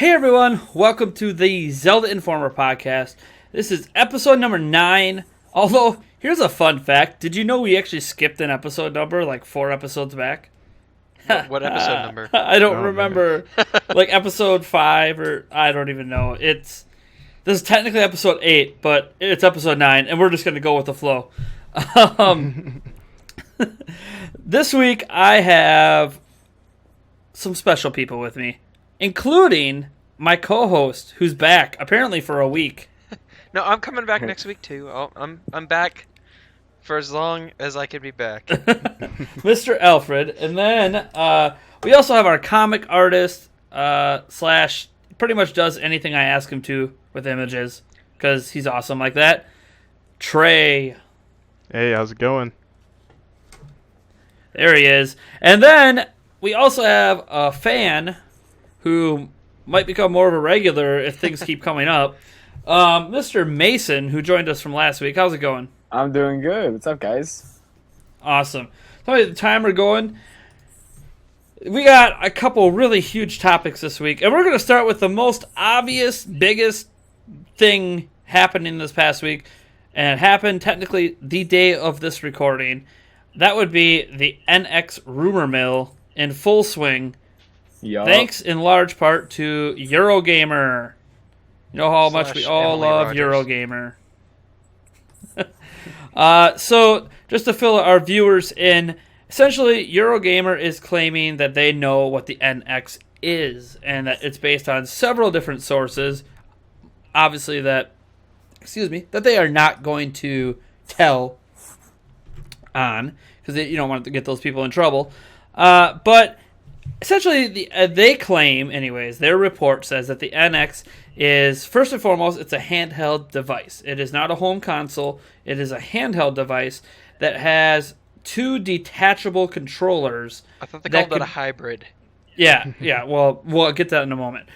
Hey everyone, welcome to the Zelda Informer podcast. This is episode number 9. Although, here's a fun fact. Did you know we actually skipped an episode number like 4 episodes back? What episode number? I don't remember. Like episode 5 or I don't even know. This is technically episode 8, but it's episode 9 and we're just going to go with the flow. This week I have some special people with me, including my co-host, who's back apparently for a week. No, I'm coming back next week too. I'm back for as long as I can be back. Mr. Alfred, and then we also have our comic artist slash pretty much does anything I ask him to with images because he's awesome like that. Trey. Hey, how's it going? There he is, and then we also have a fan who might become more of a regular if things keep coming up. Mr. Mason, who joined us from last week. How's it going? I'm doing good. What's up, guys? Awesome. Tell me the timer going. We got a couple really huge topics this week, and we're going to start with the most obvious, biggest thing happening this past week, and it happened technically the day of this recording. That would be the NX rumor mill in full swing. Yup. Thanks in large part to Eurogamer. You know how much we all Emily love Rogers. Eurogamer. So, just to fill our viewers in, essentially, Eurogamer is claiming that they know what the NX is, and that it's based on several different sources. Obviously, that they are not going to tell on, because you don't want to get those people in trouble. But essentially, they claim, anyways, their report says that the NX is, first and foremost, it's a handheld device. It is not a home console. It is a handheld device that has 2 detachable controllers. I thought they called that a hybrid. Yeah, well, we'll get that in a moment.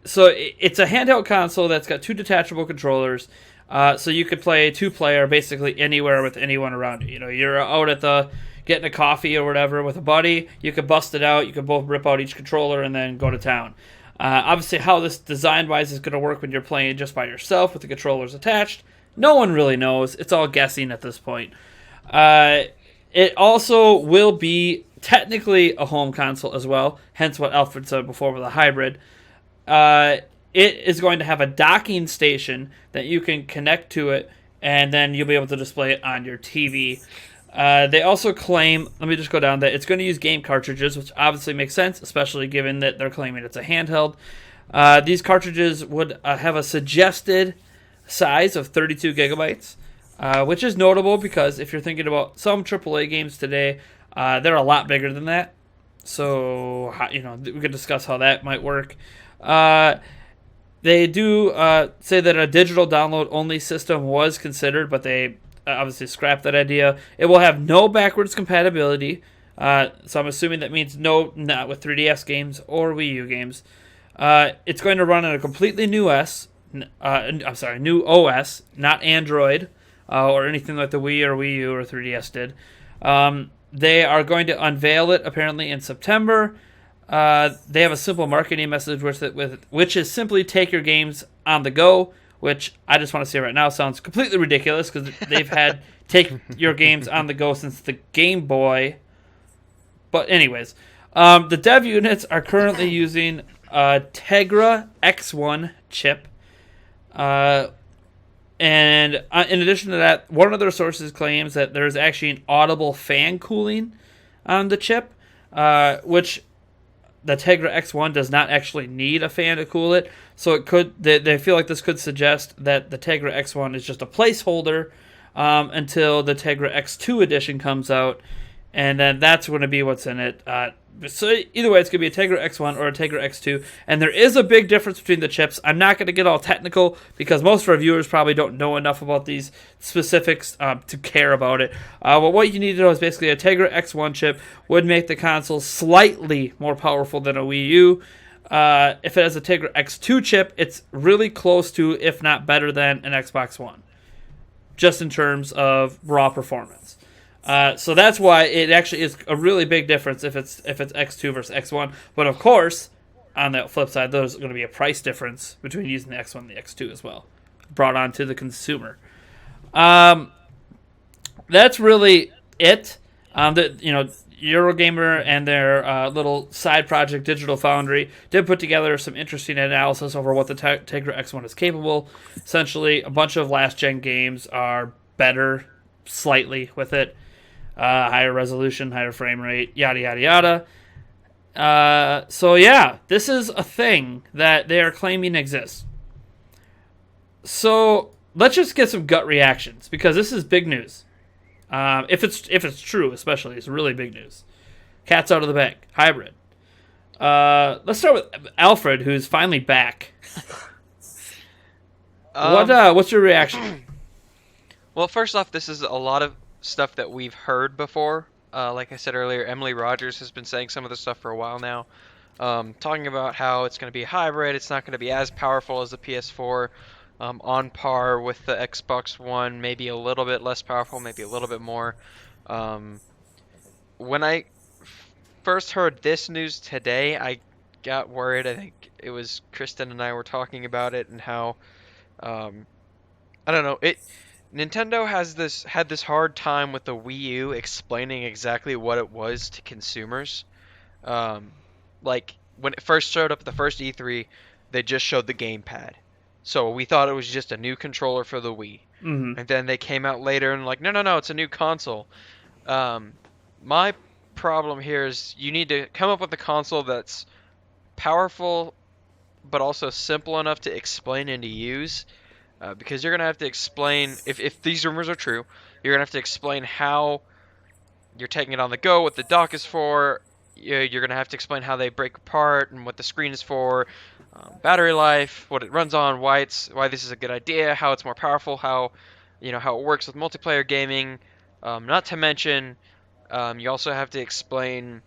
So it's a handheld console that's got 2 detachable controllers. So you could play 2-player basically anywhere with anyone around you. You know, you're out at getting a coffee or whatever with a buddy, you could bust it out, you could both rip out each controller and then go to town. Obviously, how this design-wise is going to work when you're playing just by yourself with the controllers attached, no one really knows. It's all guessing at this point. It also will be technically a home console as well, hence what Alfred said before with a hybrid. It is going to have a docking station that you can connect to it, and then you'll be able to display it on your TV. They also claim, let me just go down, that it's going to use game cartridges, which obviously makes sense, especially given that they're claiming it's a handheld. These cartridges would have a suggested size of 32 gigabytes, which is notable because if you're thinking about some AAA games today, they're a lot bigger than that. So, we could discuss how that might work. They do say that a digital download-only system was considered, but they obviously scrapped that idea. It will have no backwards compatibility, so I'm assuming that means not with 3DS games or Wii U games. It's going to run on a completely new OS, not Android or anything like the Wii or Wii U or 3DS did. They are going to unveil it apparently in September. They have a simple marketing message which is simply take your games on the go, which I just want to say right now sounds completely ridiculous because they've had take your games on the go since the Game Boy. But anyways, the dev units are currently using a Tegra X1 chip. And in addition to that, one of their sources claims that there's actually an audible fan cooling on the chip, which the Tegra X1 does not actually need a fan to cool it, so it could. They feel like this could suggest that the Tegra X1 is just a placeholder until the Tegra X2 edition comes out, and then that's going to be what's in it. So either way, it's going to be a Tegra X1 or a Tegra X2, and there is a big difference between the chips. I'm not going to get all technical because most of our viewers probably don't know enough about these specifics to care about it. But what you need to know is basically a Tegra X1 chip would make the console slightly more powerful than a Wii U. If it has a Tegra X2 chip, it's really close to, if not better than, an Xbox One, just in terms of raw performance. So that's why it actually is a really big difference if it's X2 versus X1. But of course, on the flip side, there's going to be a price difference between using the X1 and the X2 as well, brought on to the consumer. That's really it. Eurogamer and their little side project, Digital Foundry, did put together some interesting analysis over what the Tegra X1 is capable. Essentially, a bunch of last-gen games are better slightly with it. Higher resolution, higher frame rate, yada, yada, yada. So, yeah, this is a thing that they are claiming exists. So, let's just get some gut reactions, because this is big news. If it's true, especially, it's really big news. Cat's out of the bag. Hybrid. Let's start with Alfred, who's finally back. What's your reaction? Well, first off, this is a lot of stuff that we've heard before. Like I said earlier, Emily Rogers has been saying some of this stuff for a while now, talking about how it's going to be a hybrid. It's not going to be as powerful as the PS4. On par with the Xbox One, maybe a little bit less powerful, maybe a little bit more. When I first heard this news today, I got worried. I think it was Kristen and I were talking about it and how, I don't know, Nintendo had this hard time with the Wii U explaining exactly what it was to consumers. Like when it first showed up at the first E3, they just showed the gamepad. So we thought it was just a new controller for the Wii. Mm-hmm. And then they came out later and like, no, it's a new console. My problem here is you need to come up with a console that's powerful, but also simple enough to explain and to use. Because you're going to have to explain, if these rumors are true, you're going to have to explain how you're taking it on the go, what the dock is for. You're going to have to explain how they break apart and what the screen is for. Battery life, what it runs on, why this is a good idea, how it's more powerful, how it works with multiplayer gaming. Not to mention, you also have to explain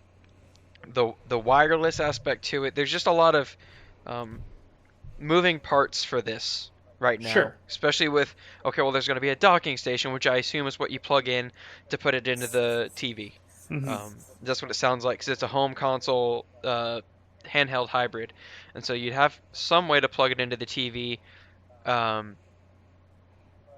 the wireless aspect to it. There's just a lot of moving parts for this right now. Sure. Especially with there's going to be a docking station, which I assume is what you plug in to put it into the TV. Mm-hmm. That's what it sounds like, because it's a home console handheld hybrid, and so you'd have some way to plug it into the TV,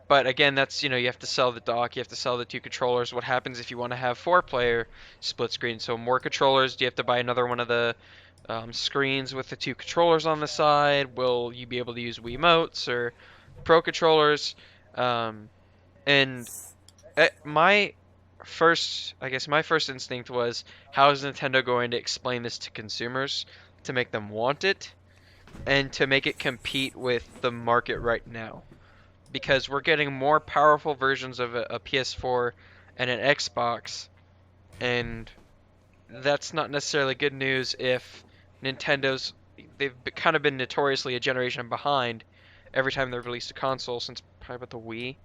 but again, that's you have to sell the dock, you have to sell the two controllers. What happens if you want to have 4-player split screen? So more controllers, do you have to buy another one of the screens with the two controllers on the side? Will you be able to use Wiimotes or Pro controllers? And my first instinct was, how is Nintendo going to explain this to consumers to make them want it and to make it compete with the market right now? Because we're getting more powerful versions of a PS4 and an Xbox, and that's not necessarily good news if they've kind of been notoriously a generation behind every time they've released a console since probably about the Wii.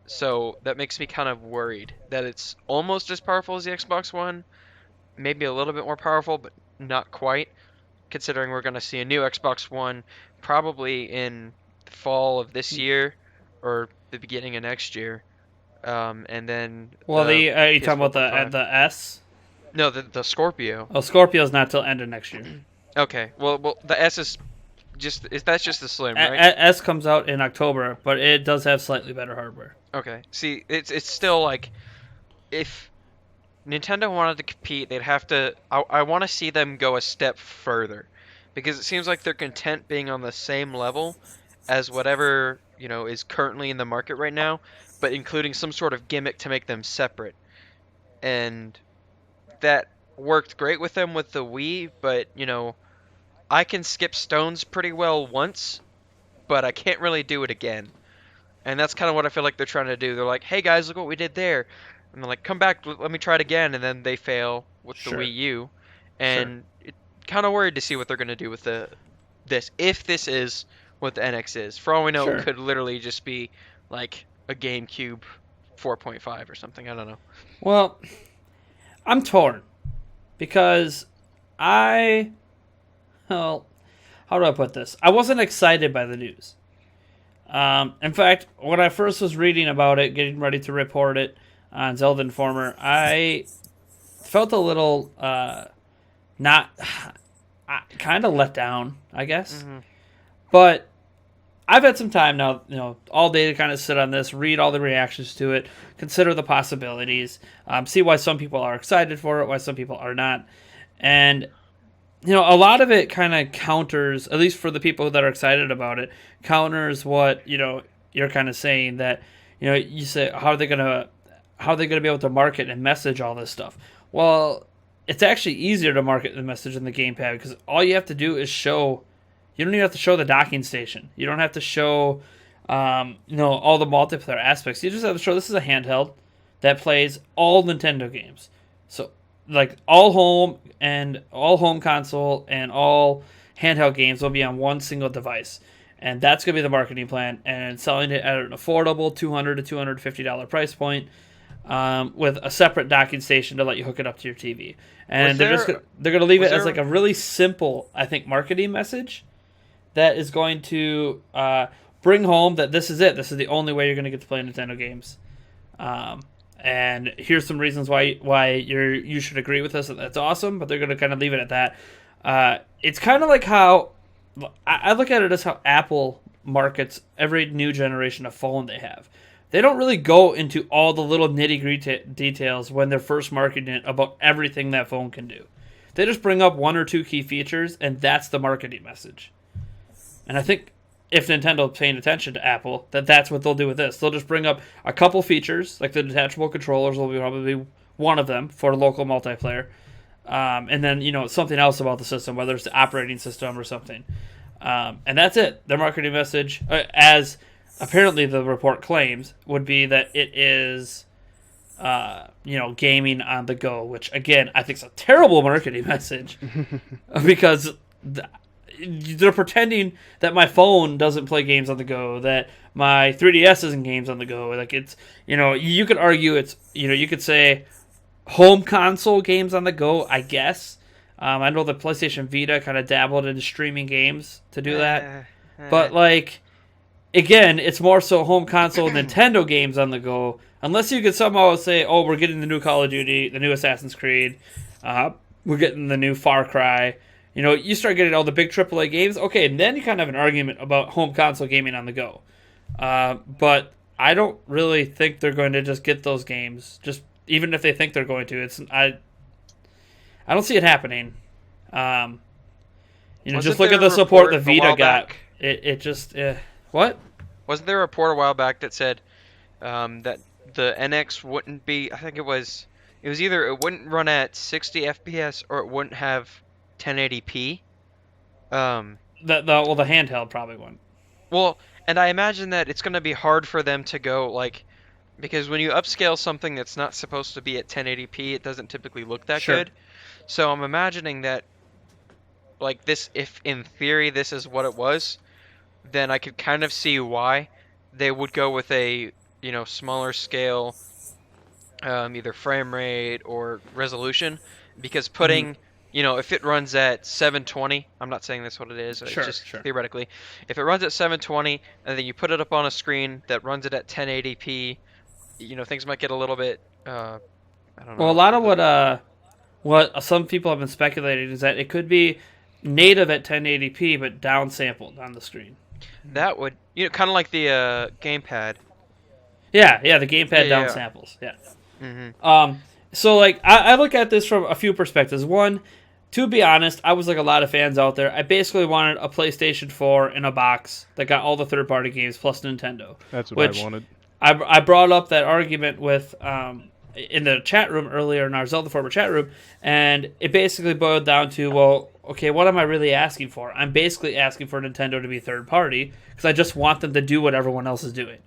So that makes me kind of worried that it's almost as powerful as the Xbox One, maybe a little bit more powerful, but not quite, considering we're going to see a new Xbox One probably in the fall of this year or the beginning of next year. And then... Well, are you talking about PS4 the S? No, the Scorpio. Oh, Scorpio's not till end of next year. Okay, well, the S is that's just the Slim, right? S comes out in October, but it does have slightly better hardware. Okay. See, it's still like, if Nintendo wanted to compete, they'd have to. I want to see them go a step further, because it seems like they're content being on the same level as whatever is currently in the market right now, but including some sort of gimmick to make them separate. And that worked great with them with the Wii, but I can skip stones pretty well once, but I can't really do it again. And that's kind of what I feel like they're trying to do. They're like, hey guys, look what we did there. And they're like, come back, let me try it again. And then they fail with the Wii U. And it kind of worried to see what they're going to do with this. If this is what the NX is. For all we know, it could literally just be like a GameCube 4.5 or something. I don't know. Well, I'm torn. Because how do I put this? I wasn't excited by the news. In fact, when I first was reading about it, getting ready to report it on Zelda Informer, I felt a little I kind of let down, I guess. Mm-hmm. But I've had some time now, all day to kind of sit on this, read all the reactions to it, consider the possibilities, see why some people are excited for it, why some people are not. And, a lot of it kind of counters, at least for the people that are excited about it, counters what, you're kind of saying that, you say, how are they going to be able to market and message all this stuff? Well, it's actually easier to market the message in the gamepad because all you have to do is show. You don't even have to show the docking station. You don't have to show, all the multiplayer aspects. You just have to show this is a handheld that plays all Nintendo games. So, like all home console and all handheld games will be on one single device, and that's going to be the marketing plan. And selling it at an affordable $200 to $250 price point, with a separate docking station to let you hook it up to your TV. And they're going to leave it as like a really simple, I think, marketing message that is going to bring home that this is it. This is the only way you're going to get to play Nintendo games. And here's some reasons why you should agree with us that that's awesome, but they're going to kind of leave it at that. It's kind of like how I look at it as how Apple markets every new generation of phone they have. They don't really go into all the little nitty-gritty details when they're first marketing it about everything that phone can do. They just bring up one or two key features, and that's the marketing message. And I think if Nintendo's paying attention to Apple, that's what they'll do with this. They'll just bring up a couple features, like the detachable controllers will be probably one of them for local multiplayer. And then, something else about the system, whether it's the operating system or something. And that's it. Their marketing message, as apparently the report claims, would be that it is, gaming on the go, which, again, I think is a terrible marketing message because they're pretending that my phone doesn't play games on the go, that my 3DS isn't games on the go. Like it's, you could argue it's, you could say home console games on the go, I guess. I know the PlayStation Vita kind of dabbled into streaming games to do that. But like, again, it's more so home console Nintendo games on the go. Unless you could somehow say, oh, we're getting the new Call of Duty, the new Assassin's Creed, we're getting the new Far Cry. You start getting all the big AAA games, okay, and then you kind of have an argument about home console gaming on the go. But I don't really think they're going to just get those games. Just even if they think they're going to, I don't see it happening. Just look at the support the Vita got. It just what? Wasn't there a report a while back that said that the NX wouldn't be? I think it was either it wouldn't run at 60 FPS or it wouldn't have 1080p. The handheld probably won't. Well, and I imagine that it's going to be hard for them to go because when you upscale something that's not supposed to be at 1080p, it doesn't typically look that good. So I'm imagining that this, if in theory this is what it was, then I could kind of see why they would go with a smaller scale, either frame rate or resolution, because putting if it runs at 720, I'm not saying that's what it is, just theoretically. If it runs at 720 and then you put it up on a screen that runs it at 1080p, things might get a little bit, I don't know. Well, a lot of what some people have been speculating is that it could be native at 1080p but downsampled on the screen. That would, kind of like the gamepad. Yeah, the gamepad downsamples. Yeah. Mm-hmm. So I look at this from a few perspectives. One, to be honest, I was like a lot of fans out there. I basically wanted a PlayStation 4 in a box that got all the third-party games plus Nintendo. That's what I wanted. I brought up that argument with in the chat room earlier in our Zelda Forward chat room, and it basically boiled down to, well, okay, what am I really asking for? I'm basically asking for Nintendo to be third-party because I just want them to do what everyone else is doing.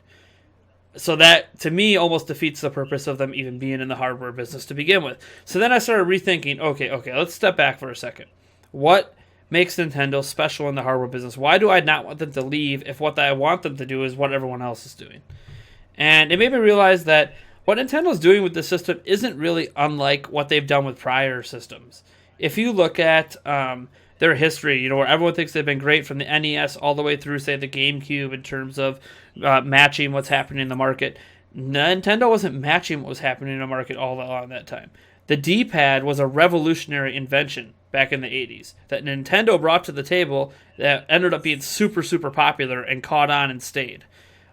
So that, to me, almost defeats the purpose of them even being in the hardware business to begin with. So then I started rethinking, okay, let's step back for a second. What makes Nintendo special in the hardware business? Why do I not want them to leave if what I want them to do is what everyone else is doing? And it made me realize that what Nintendo's doing with this system isn't really unlike what they've done with prior systems. If you look at their history, where everyone thinks they've been great from the NES all the way through, say, the GameCube in terms of matching what's happening in the market. Nintendo wasn't matching what was happening in the market all along that time. The D-pad was a revolutionary invention back in the 80s that Nintendo brought to the table that ended up being super, super popular and caught on and stayed.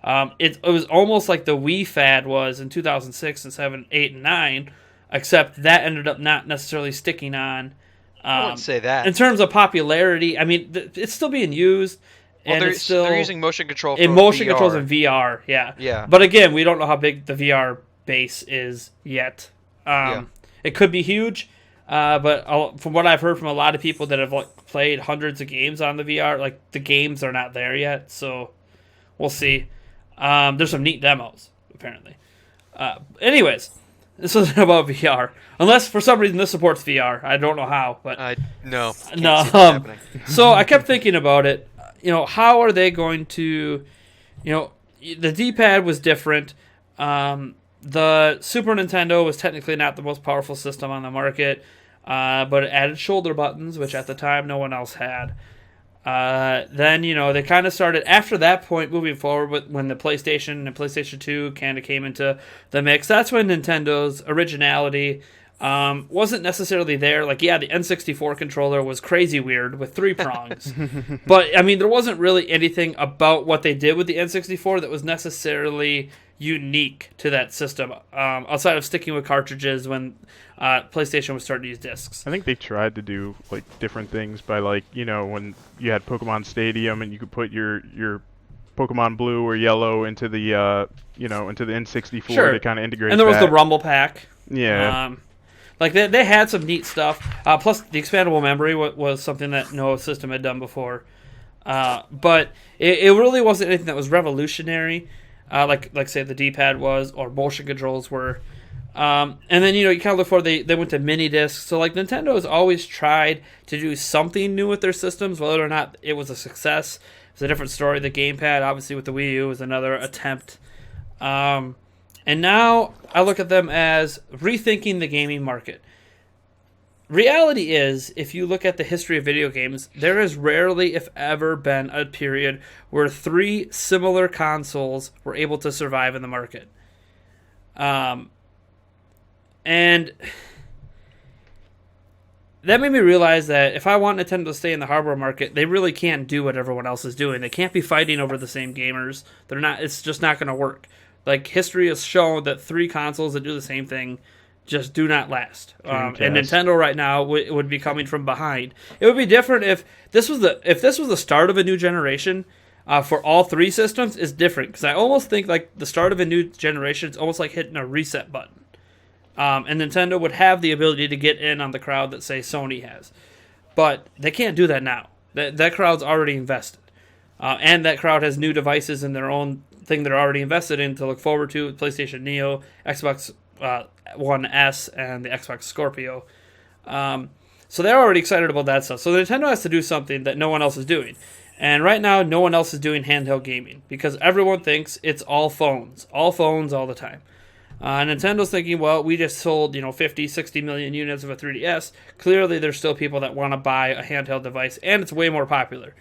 It was almost like the Wii fad was in 2006 and 7, 8, and 9, except that ended up not necessarily sticking on. I wouldn't say that. In terms of popularity, I mean, it's still being used. Well, And it's still they're using motion control for motion VR. controls in VR, yeah. Yeah. But again, we don't know how big the VR base is yet. Yeah. It could be huge, but from what I've heard from a lot of people that have played hundreds of games on the VR, like the games are not there yet. So we'll see. There's some neat demos apparently. Anyways, this isn't about VR, unless for some reason this supports VR. I don't know how, but No. no. Happening. So I kept thinking about it. How are they going to, the D-pad was different. The Super Nintendo was technically not the most powerful system on the market, but it added shoulder buttons, which at the time no one else had. Then, they kind of started, after that point, moving forward, when the PlayStation and PlayStation 2 kind of came into the mix. That's when Nintendo's originality wasn't necessarily there. Like, yeah, the N64 controller was crazy weird with 3 prongs. But, I mean, there wasn't really anything about what they did with the N64 that was necessarily unique to that system, outside of sticking with cartridges when PlayStation was starting to use discs. I think they tried to do like different things by when you had Pokemon Stadium and you could put your Pokemon Blue or Yellow into the into the N64 Sure. to kind of integrate. And there was that. the Rumble Pack. Yeah. Like they had some neat stuff. Plus, the expandable memory was something that no system had done before. But it really wasn't anything that was revolutionary, like say the D-pad was or motion controls were. And then you kind of look forward. They went to mini discs. So like Nintendo has always tried to do something new with their systems, whether or not it was a success. It's a different story. The gamepad, obviously, with the Wii U, was another attempt. And now I look at them as rethinking the gaming market. Reality is, if you look at the history of video games, there has rarely, if ever, been a period where 3 similar consoles were able to survive in the market. And that made me realize that if I want Nintendo to stay in the hardware market, they really can't do what everyone else is doing. They can't be fighting over the same gamers. They're not. It's just not going to work. Like, history has shown that 3 consoles that do the same thing just do not last. And Nintendo right now would be coming from behind. It would be different if this was the start of a new generation. For all 3 systems is different, because I almost think like the start of a new generation is almost like hitting a reset button. And Nintendo would have the ability to get in on the crowd that, say, Sony has. But they can't do that now. That crowd's already invested. And that crowd has new devices in their own thing they're already invested in to look forward to: PlayStation Neo, Xbox One S, and the Xbox Scorpio. So they're already excited about that stuff. So Nintendo has to do something that no one else is doing. And right now, no one else is doing handheld gaming, because everyone thinks it's all phones all the time. Nintendo's thinking, well, we just sold 50, 60 million units of a 3DS. Clearly, there's still people that want to buy a handheld device, and it's way more popular.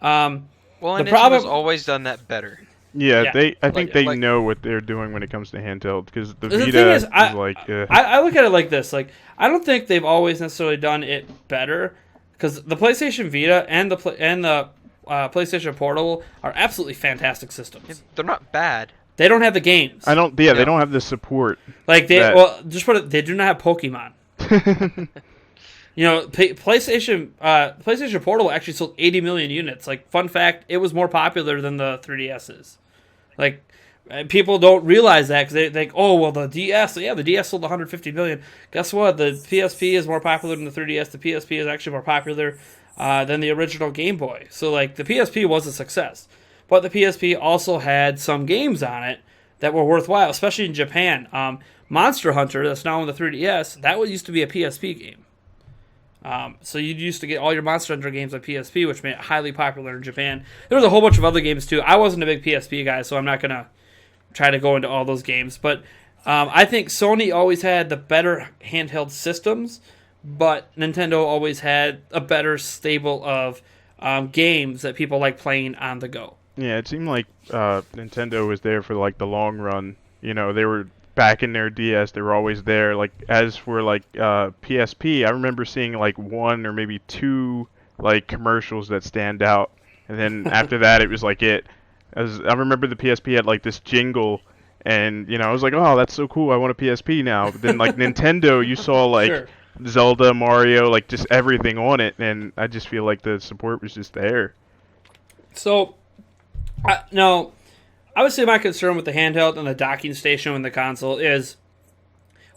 Well, and the Nintendo's always done that better. Yeah, Yeah. I think they know what they're doing when it comes to handheld, because the Vita thing is, I I look at it like this. Like, I don't think they've always necessarily done it better, because the PlayStation Vita and the PlayStation Portable are absolutely fantastic systems. They're not bad. They don't have the games. they don't have the support. Like just put it. They do not have Pokemon. PlayStation Portable actually sold 80 million units. Like, fun fact, it was more popular than the 3DSs. Like, people don't realize that, because they think, oh, well, the DS, yeah, the DS sold 150 million. Guess what? The PSP is more popular than the 3DS. The PSP is actually more popular than the original Game Boy. So, like, the PSP was a success. But the PSP also had some games on it that were worthwhile, especially in Japan. Monster Hunter, that's now on the 3DS, that used to be a PSP game. So you used to get all your Monster Hunter games on PSP, which made it highly popular in Japan. There was a whole bunch of other games, too. I wasn't a big PSP guy, so I'm not going to try to go into all those games. But I think Sony always had the better handheld systems, but Nintendo always had a better stable of games that people like playing on the go. Yeah, it seemed like Nintendo was there for like the long run. They were back in their DS, they were always there. Like as for like PSP, I remember seeing like one or maybe two like commercials that stand out, and then after that, it was like it. I remember the PSP had like this jingle, and I was like, oh, that's so cool. I want a PSP now. But then like Nintendo, you saw like Sure. Zelda, Mario, like just everything on it, and I just feel like the support was just there. So, no, I would say my concern with the handheld and the docking station and the console is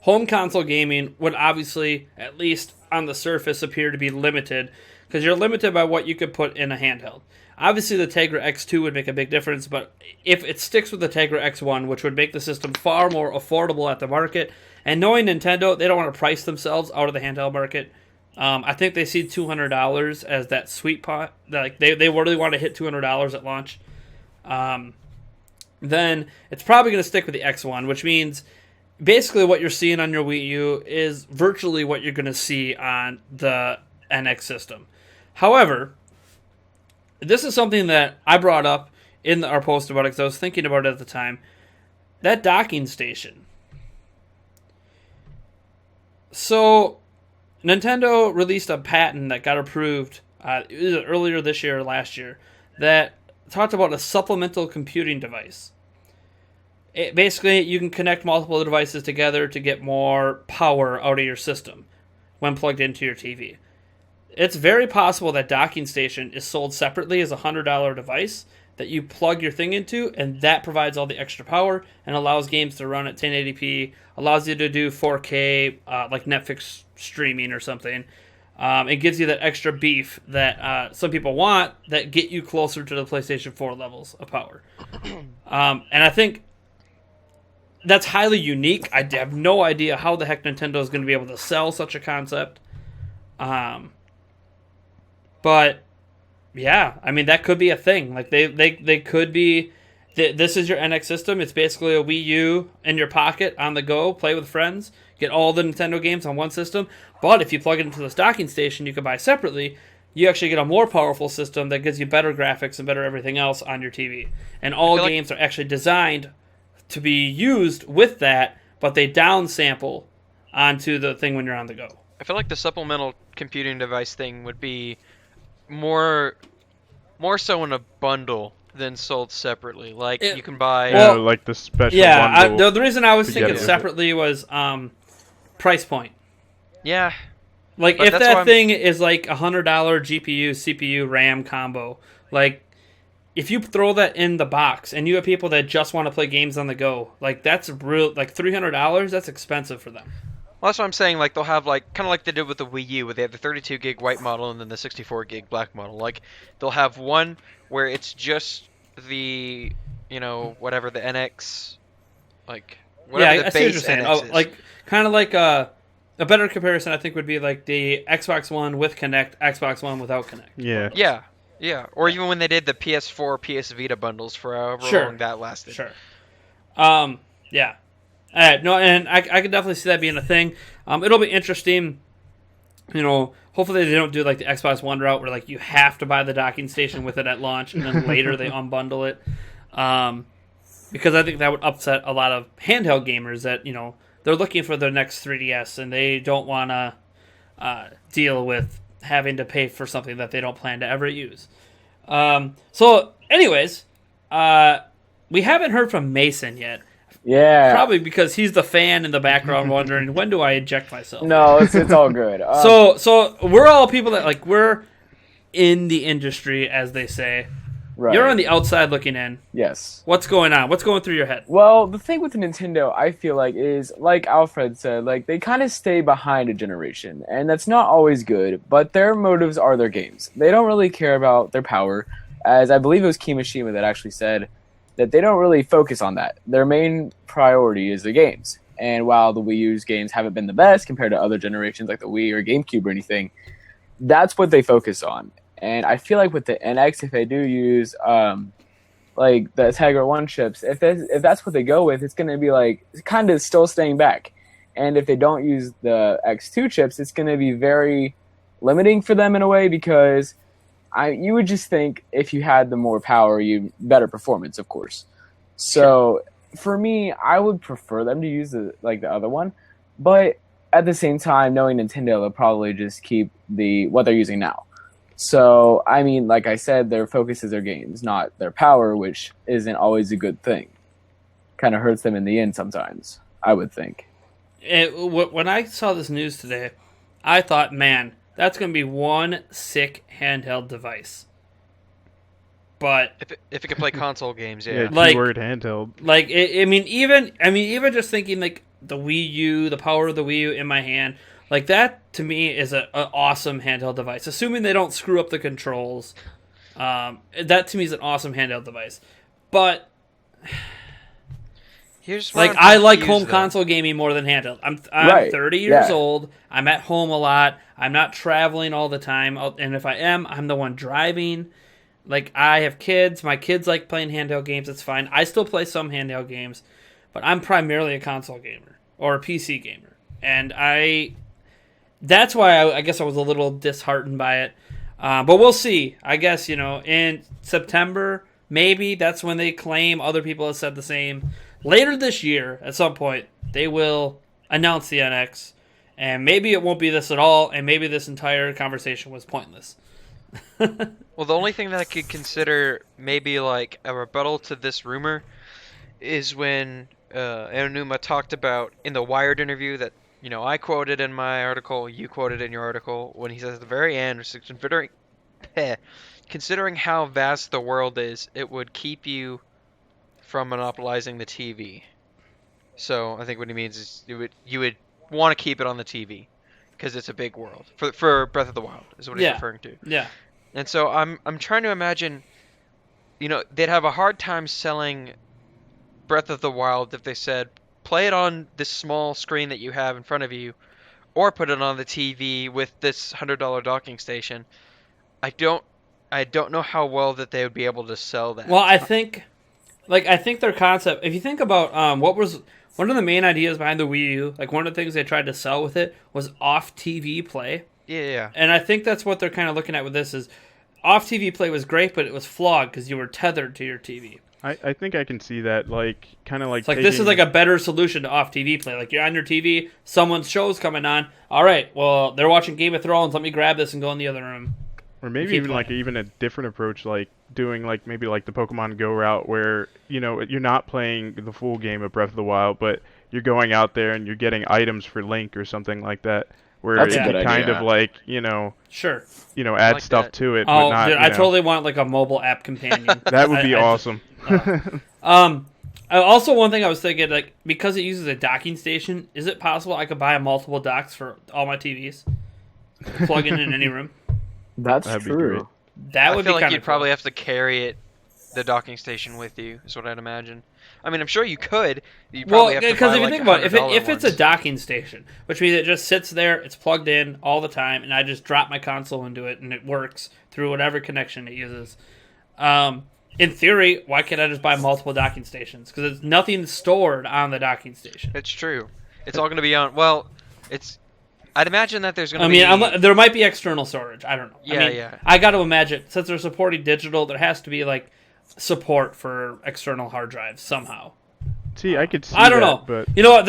home console gaming would obviously, at least on the surface, appear to be limited because you're limited by what you could put in a handheld. Obviously, the Tegra X2 would make a big difference, but if it sticks with the Tegra X1, which would make the system far more affordable at the market, and knowing Nintendo, they don't want to price themselves out of the handheld market. I think they see $200 as that sweet spot. Like they really want to hit $200 at launch. Then it's probably going to stick with the X1, which means basically what you're seeing on your Wii U is virtually what you're going to see on the NX system. However, this is something that I brought up in our post about it because I was thinking about it at the time. That docking station. So, Nintendo released a patent that got approved either earlier this year or last year that talked about a supplemental computing device. Basically, you can connect multiple devices together to get more power out of your system when plugged into your TV. It's very possible that docking station is sold separately as a $100 device that you plug your thing into, and that provides all the extra power and allows games to run at 1080p, allows you to do 4K, like Netflix streaming or something. It gives you that extra beef that some people want that get you closer to the PlayStation 4 levels of power. And I think that's highly unique. I have no idea how the heck Nintendo is going to be able to sell such a concept. But yeah, I mean that could be a thing. Like they could be. This is your NX system. It's basically a Wii U in your pocket on the go. Play with friends. Get all the Nintendo games on one system. But if you plug it into this docking station, you can buy separately. You actually get a more powerful system that gives you better graphics and better everything else on your TV. And all games are actually designed to be used with that, but they downsample onto the thing when you're on the go. I feel like the supplemental computing device thing would be more so in a bundle than sold separately. Like you can buy like the special bundle. The reason I was thinking with separately was price point. Yeah. Like if that thing is like $100 GPU, CPU, RAM combo, like if you throw that in the box and you have people that just want to play games on the go, like that's real. Like $300, that's expensive for them. Well, that's what I'm saying. Like they'll have like kind of like they did with the Wii U, where they have the 32 gig white model and then the 64 gig black model. Like they'll have one where it's just the whatever the NX, like whatever the I see what base you're saying. NX is. Like kind of like a better comparison, I think, would be like the Xbox One with Kinect, Xbox One without Kinect. Yeah. Yeah. Or even when they did the PS4, PS Vita bundles for however long that lasted. Sure. Yeah. No, and I can definitely see that being a thing. It'll be interesting. Hopefully they don't do like the Xbox One route where like you have to buy the docking station with it at launch and then later they unbundle it. Because I think that would upset a lot of handheld gamers that they're looking for their next 3DS and they don't want to deal with having to pay for something that they don't plan to ever use. So, anyways, we haven't heard from Mason yet. Yeah. Probably because he's the fan in the background wondering, when do I eject myself? No, it's all good. So we're all people that, like, we're in the industry, as they say. Right. You're on the outside looking in. Yes. What's going on? What's going through your head? Well, the thing with Nintendo, I feel like, is, like Alfred said, like, they kind of stay behind a generation, and that's not always good, but their motives are their games. They don't really care about their power, as I believe it was Kimishima that actually said that they don't really focus on that. Their main priority is the games. And while the Wii U's games haven't been the best compared to other generations like the Wii or GameCube or anything, that's what they focus on. And I feel like with the NX, if they do use like the Tegra 1 chips, if that's what they go with, it's going to be like kind of still staying back. And if they don't use the X2 chips, it's going to be very limiting for them in a way because you would just think if you had the more power, you better performance, of course. So for me, I would prefer them to use the other one, but at the same time, knowing Nintendo, they'll probably just keep what they're using now. So, I mean, like I said, their focus is their games, not their power, which isn't always a good thing. Kind of hurts them in the end sometimes, I would think. When I saw this news today, I thought, man, that's going to be one sick handheld device. But if it can play console games, Yeah, yeah. keyword handheld. like, even just thinking like the Wii U, the power of the Wii U in my hand, like that to me is an awesome handheld device. Assuming they don't screw up the controls, that to me is an awesome handheld device. But Here's where like I'm I like confused, home though. console gaming more than handheld. I'm Right, 30 years yeah. old. I'm at home a lot. I'm not traveling all the time. And if I am, I'm the one driving. Like I have kids. My kids like playing handheld games. It's fine. I still play some handheld games, but I'm primarily a console gamer or a PC gamer. And that's why I guess I was a little disheartened by it. But we'll see. I guess, in September, maybe that's when they claim. Other people have said the same. Later this year, at some point, they will announce the NX, and maybe it won't be this at all, and maybe this entire conversation was pointless. Well, the only thing that I could consider maybe like a rebuttal to this rumor is when Aonuma talked about in the Wired interview that I quoted in my article, you quoted in your article, when he says at the very end, considering how vast the world is, it would keep you from monopolizing the TV. So I think what he means is you would want to keep it on the TV because it's a big world for Breath of the Wild is what he's referring to. Yeah. And so I'm trying to imagine, they'd have a hard time selling Breath of the Wild if they said play it on this small screen that you have in front of you, or put it on the TV with this $100 docking station. I don't know how well that they would be able to sell that. Well, I think their concept, if you think about what was one of the main ideas behind the Wii U, like one of the things they tried to sell with it was off-TV play. Yeah. And I think that's what they're kind of looking at with this is off-TV play was great, but it was flawed because you were tethered to your TV. I think I can see that, kind of like It's like this is like a better solution to off-TV play. Like you're on your TV, someone's show's coming on. All right, well, they're watching Game of Thrones. Let me grab this and go in the other room. Or maybe keep even playing. a different approach, like doing maybe the Pokemon Go route where you're not playing the full game of Breath of the Wild, but you're going out there and you're getting items for Link or something like that, where That's it a good kind idea. of Sure. add like stuff that. to it. Oh, but not, dude, I totally want like a mobile app companion. that would be awesome. Also, one thing I was thinking, like, because it uses a docking station, is it possible I could buy multiple docks for all my TVs? Plug in any room? That's That'd be true. great. That I would feel be like kind you'd of probably have to carry the docking station with you, is what I'd imagine. I mean, I'm sure you could. You Well, probably have to because buy, if you think about it, $100 if it's a ones. docking station, which means it just sits there, it's plugged in all the time, and I just drop my console into it, and it works through whatever connection it uses. In theory, why can't I just buy multiple docking stations? Because there's nothing stored on the docking station. It's true. It's all going to be on. Well, I'd imagine that there's going to I be. mean, there might be external storage. I don't know. Yeah, I mean, yeah. I got to imagine since they're supporting digital, there has to be like support for external hard drives somehow. See, I could see I don't that, know. but You know what?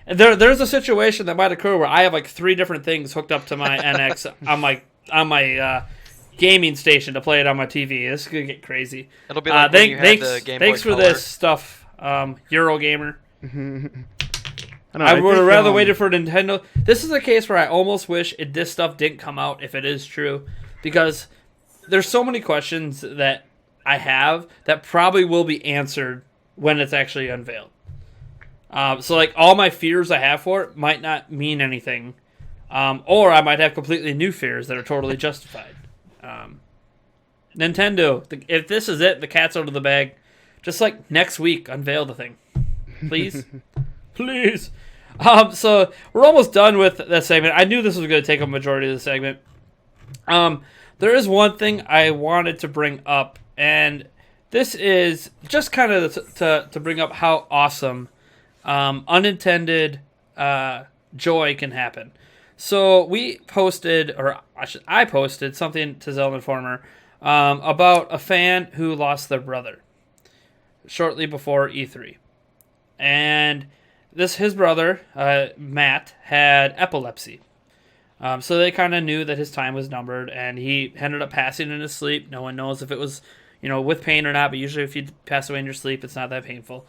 There's a situation that might occur where I have like 3 different things hooked up to my NX on my gaming station to play it on my TV. This is gonna get crazy. It'll be like when you had the Game Boy thanks for Color. this stuff, Eurogamer. I don't know, I would have think, rather waited for Nintendo. This is a case where I almost wish this stuff didn't come out if it is true, because there's so many questions that I have that probably will be answered when it's actually unveiled. So like all my fears I have for it might not mean anything, or I might have completely new fears that are totally justified. Nintendo, if this is it, the cat's out of the bag. Just like next week, unveil the thing, please, please. So we're almost done with that segment. I knew this was going to take a majority of the segment. There is one thing I wanted to bring up, and this is just kind of to bring up how awesome unintended joy can happen. So we posted, or I posted something to Zelda Informer about a fan who lost their brother. shortly before E3. And his brother, Matt, had epilepsy. So they kind of knew that his time was numbered, and he ended up passing in his sleep. No one knows if it was, with pain or not, but usually if you pass away in your sleep, it's not that painful.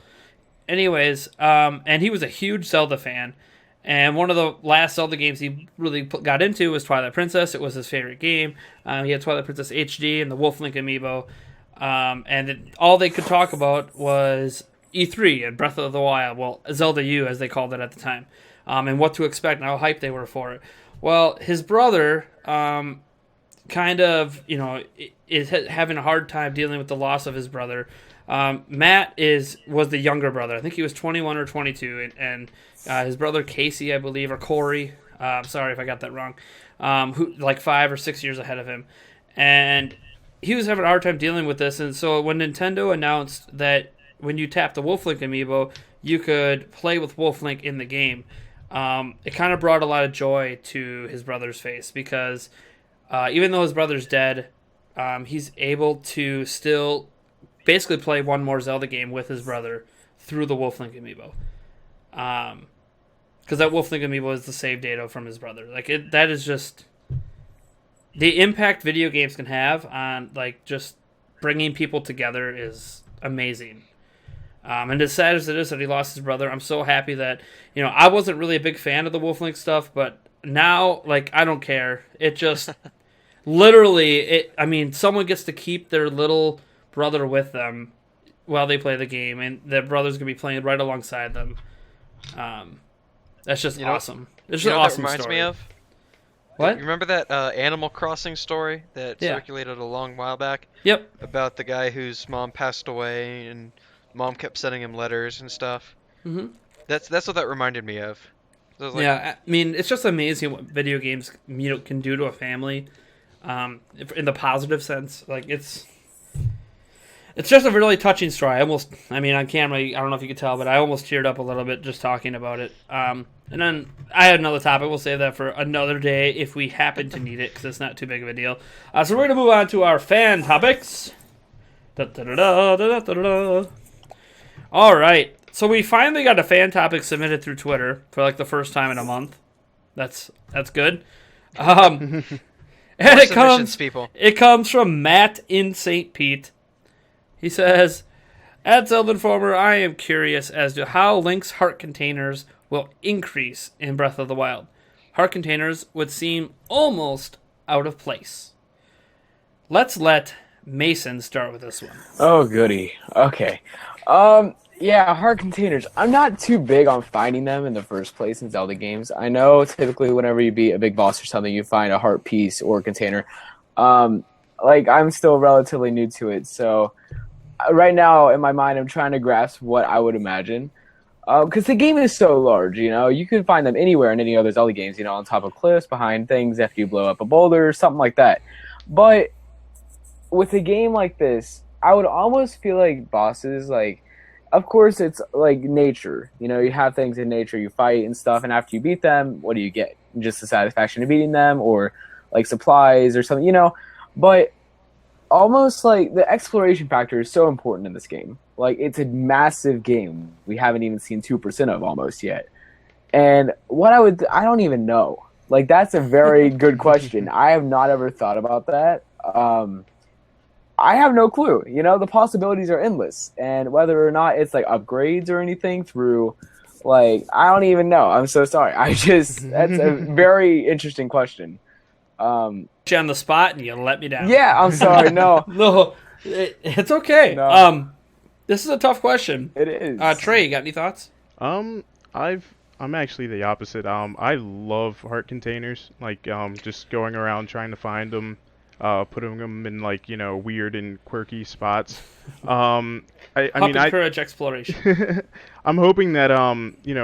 Anyways, and he was a huge Zelda fan, and one of the last Zelda games he really got into was Twilight Princess. It was his favorite game. He had Twilight Princess HD and the Wolf Link amiibo, and all they could talk about was E3 and Breath of the Wild, well, Zelda U as they called it at the time, and what to expect and how hyped they were for it. Well, his brother kind of, is having a hard time dealing with the loss of his brother. Matt was the younger brother. I think he was 21 or 22, and his brother Casey, I believe, or Corey. Sorry if I got that wrong. Who like 5 or 6 years ahead of him, and he was having a hard time dealing with this. And so when Nintendo announced that when you tap the Wolf Link amiibo, you could play with Wolf Link in the game, it kind of brought a lot of joy to his brother's face because even though his brother's dead, he's able to still basically play one more Zelda game with his brother through the Wolf Link amiibo. Because that Wolf Link amiibo is the save data from his brother. That is just the impact video games can have on just bringing people together is amazing. And as sad as it is that he lost his brother, I'm so happy that, I wasn't really a big fan of the Wolf Link stuff, but now, I don't care. It just, literally, someone gets to keep their little brother with them while they play the game, and their brother's going to be playing right alongside them. That's just awesome. It's just an awesome that reminds story. me of? What? You remember that Animal Crossing story that Yeah. circulated a long while back? Yep. About the guy whose mom passed away and mom kept sending him letters and stuff. Mm-hmm. That's what that reminded me of. So I was like, Yeah, it's just amazing what video games can do to a family, in the positive sense. It's just a really touching story. On camera, I don't know if you could tell, but I almost teared up a little bit just talking about it. And then I had another topic. We'll save that for another day if we happen to need it, because it's not too big of a deal. So we're going to move on to our fan topics. All right. So we finally got a fan topic submitted through Twitter for the first time in a month. That's good. And more it submissions, people. comes from Matt in St. Pete. He says, at Zelda Informer, I am curious as to how Link's heart containers will increase in Breath of the Wild. Heart containers would seem almost out of place. Let's let Mason start with this one. Oh, goody. Okay. Yeah, heart containers. I'm not too big on finding them in the first place in Zelda games. I know typically whenever you beat a big boss or something, you find a heart piece or container. I'm still relatively new to it, so right now in my mind I'm trying to grasp what I would imagine. Because the game is so large, you can find them anywhere in any other Zelda games, on top of cliffs, behind things, after you blow up a boulder, something like that. But with a game like this, I would almost feel like bosses, of course it's like nature, you have things in nature, you fight and stuff, and after you beat them, what do you get? Just the satisfaction of beating them, or supplies or something, but almost the exploration factor is so important in this game. It's a massive game we haven't even seen 2% of almost yet. And I don't even know. That's a very good question. I have not ever thought about that. I have no clue. The possibilities are endless. And whether or not it's upgrades or anything through, I don't even know. I'm so sorry. That's a very interesting question. You on the spot and you let me down. Yeah, I'm sorry. No. No, it's okay. No. This is a tough question. It is. Trey, you got any thoughts? I'm actually the opposite. I love heart containers. Just going around trying to find them, putting them in weird and quirky spots. I encourage exploration. I'm hoping that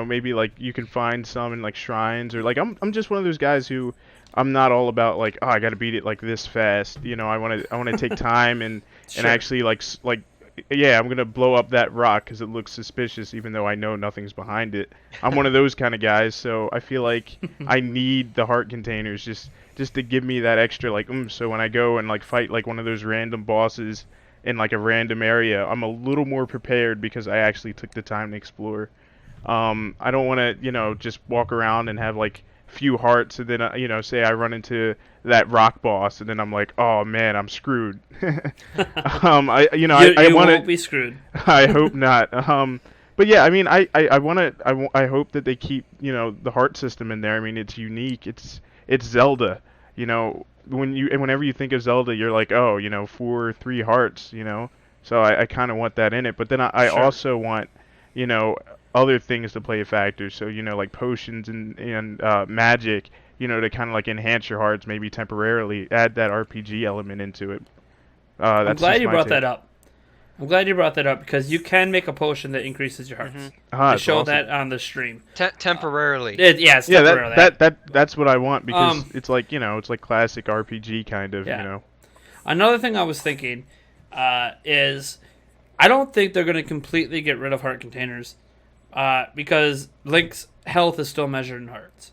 maybe you can find some in shrines, or I'm just one of those guys who I'm not all about I got to beat it this fast. I want to take time and Sure. and actually I'm gonna blow up that rock because it looks suspicious, even though I know nothing's behind it. I'm one of those kind of guys, so I feel like I need the heart containers just to give me that extra so when I go and fight one of those random bosses, in like a random area, I'm a little more prepared because I actually took the time to explore. I don't want to, just walk around and have like few hearts, and then say I run into that rock boss, and then I'm like, oh man, I'm screwed. I You want won't to. be screwed. I hope not. But yeah, I mean, I want to. I hope that they keep the heart system in there. I mean, it's unique. It's Zelda. Whenever you think of Zelda, you're like, oh, 3 hearts. So I kind of want that in it. But then I Sure. also want you know other things to play a factor. So like potions and magic. To kind of like enhance your hearts, maybe temporarily add that RPG element into it. I'm That's glad just you my brought take. that up. I'm glad you brought that up because you can make a potion that increases your hearts. I It's showed awesome. that on the stream. Temporarily. It's Yeah, temporarily. that's what I want because it's like it's like classic RPG kind of. Yeah. Another thing I was thinking is I don't think they're going to completely get rid of heart containers because Link's health is still measured in hearts.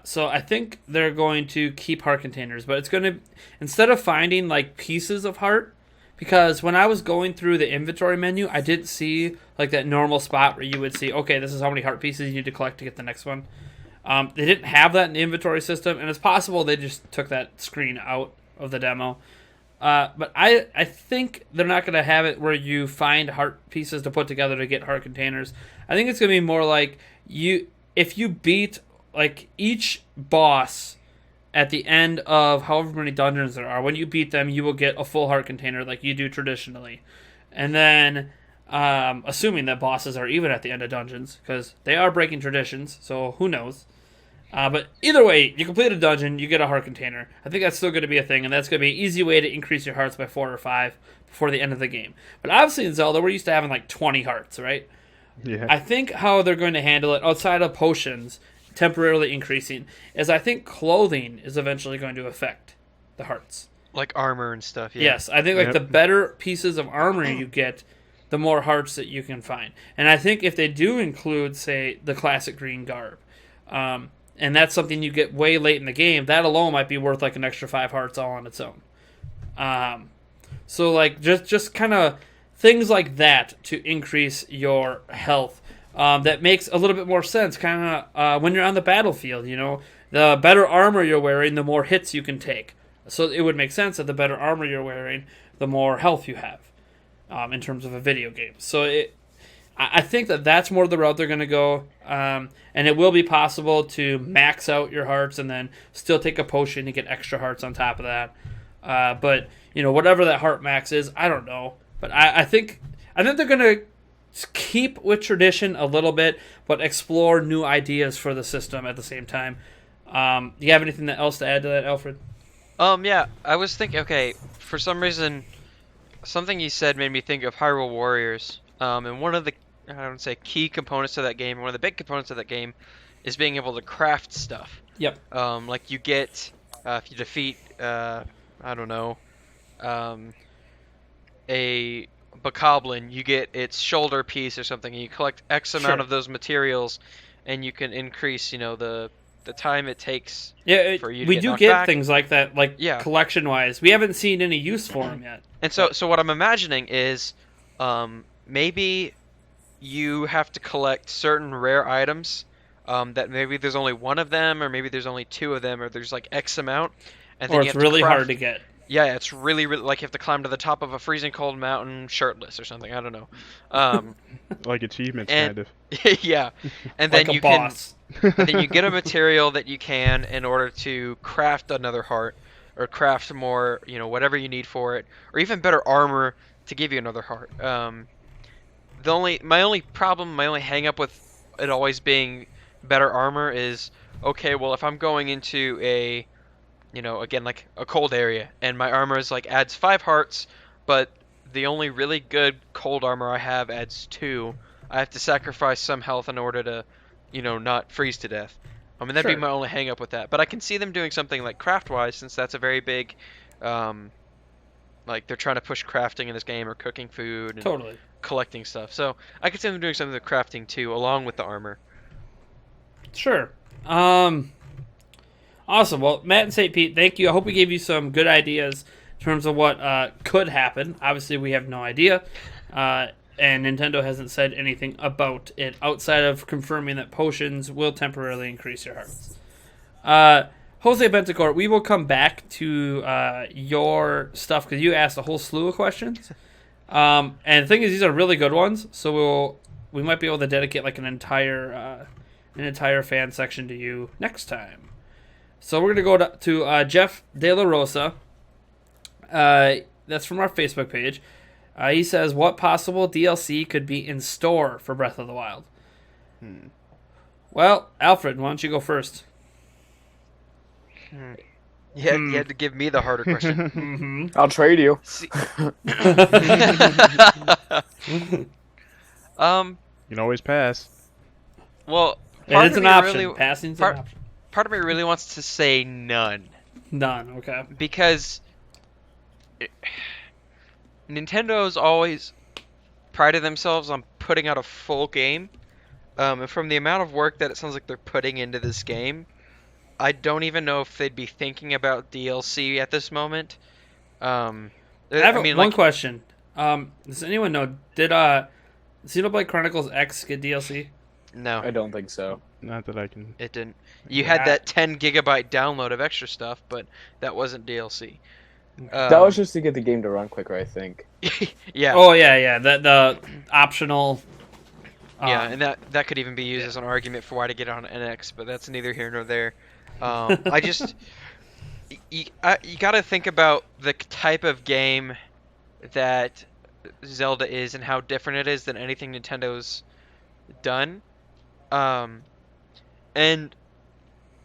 So I think they're going to keep heart containers, but it's going to, instead of finding like pieces of heart, because when I was going through the inventory menu, I didn't see like that normal spot where you would see, okay, this is how many heart pieces you need to collect to get the next one. They didn't have that in the inventory system, and it's possible they just took that screen out of the demo. But I think they're not going to have it where you find heart pieces to put together to get heart containers. I think it's going to be more like if you beat like each boss at the end of however many dungeons there are, when you beat them, you will get a full heart container like you do traditionally. And then, assuming that bosses are even at the end of dungeons, because they are breaking traditions, so who knows. But either way, you complete a dungeon, you get a heart container. I think that's still going to be a thing, and that's going to be an easy way to increase your hearts by 4 or 5 before the end of the game. But obviously in Zelda, we're used to having like 20 hearts, right? Yeah. I think how they're going to handle it outside of potions temporarily increasing is I think clothing is eventually going to affect the hearts. Like armor and stuff. Yeah. Yes, I think like Yep. the better pieces of armor you get, the more hearts that you can find. And I think if they do include, say, the classic green garb, and that's something you get way late in the game, that alone might be worth like an extra 5 hearts all on its own. So like just kind of things like that to increase your health. That makes a little bit more sense, kind of when you're on the battlefield. The better armor you're wearing, the more hits you can take. So it would make sense that the better armor you're wearing, the more health you have, in terms of a video game. So I think that's more the route they're going to go, and it will be possible to max out your hearts and then still take a potion to get extra hearts on top of that. But whatever that heart max is, I don't know. But I think they're going to keep with tradition a little bit, but explore new ideas for the system at the same time. Do you have anything else to add to that, Alfred? Yeah, I was thinking, okay, for some reason, something you said made me think of Hyrule Warriors. And one of the, I would say, key components of that game, one of the big components of that game, is being able to craft stuff. Yep. Like you get, if you defeat, I don't know, a bokoblin, you get its shoulder piece or something, and you collect X amount Sure. of those materials, and you can increase, the time it takes. Yeah, For you to we get do knocked get back. things like that, like Yeah. collection-wise. We haven't seen any use for them yet. And so what I'm imagining is, maybe you have to collect certain rare items, that maybe there's only one of them, or maybe there's only 2 of them, or there's like X amount, and then Or you it's have to really craft- hard to get. Yeah, it's really, really like you have to climb to the top of a freezing cold mountain shirtless or something. I don't know. Like achievements, And- kind of. Yeah, and Like then a you boss. can, and then you get a material that you can in order to craft another heart, or craft more, whatever you need for it, or even better armor to give you another heart. My only problem, my only hang up with it always being better armor is, okay, well, if I'm going into a, again, like a cold area, and my armor is like adds 5 hearts, but the only really good cold armor I have adds 2, I have to sacrifice some health in order to, not freeze to death. I mean, that'd Sure. be my only hang up with that. But I can see them doing something like craft-wise, since that's a very big, like they're trying to push crafting in this game, or cooking food and Totally. collecting stuff. So I could see them doing something with crafting too, along with the armor. Sure. Awesome. Well, Matt and St. Pete, thank you. I hope we gave you some good ideas in terms of what could happen. Obviously, we have no idea, and Nintendo hasn't said anything about it outside of confirming that potions will temporarily increase your hearts. Jose Bentacore, we will come back to your stuff because you asked a whole slew of questions. And the thing is, these are really good ones, so we might be able to dedicate like an entire fan section to you next time. So we're gonna go to Jeff De La Rosa. That's from our Facebook page. He says, "What possible DLC could be in store for Breath of the Wild?" Well, Alfred, why don't you go first? You had to give me the harder question. Mm-hmm. I'll trade you. You can always pass. Well, It's an option. Passing's an option. Part of me really wants to say none. None. Okay. Because Nintendo's always prided themselves on putting out a full game. And from the amount of work that it sounds like they're putting into this game, I don't even know if they'd be thinking about DLC at this moment. I have one question. Does anyone know, did Xenoblade Chronicles X get DLC? No, I don't think so. Not that I can. it didn't. You had that 10 gigabyte download of extra stuff, but that wasn't DLC. That was just to get the game to run quicker, I think. Yeah. Oh yeah. The optional. Yeah, and that could even be used as an argument for why to get on NX, but that's neither here nor there. I just you got to think about the type of game that Zelda is and how different it is than anything Nintendo's done. And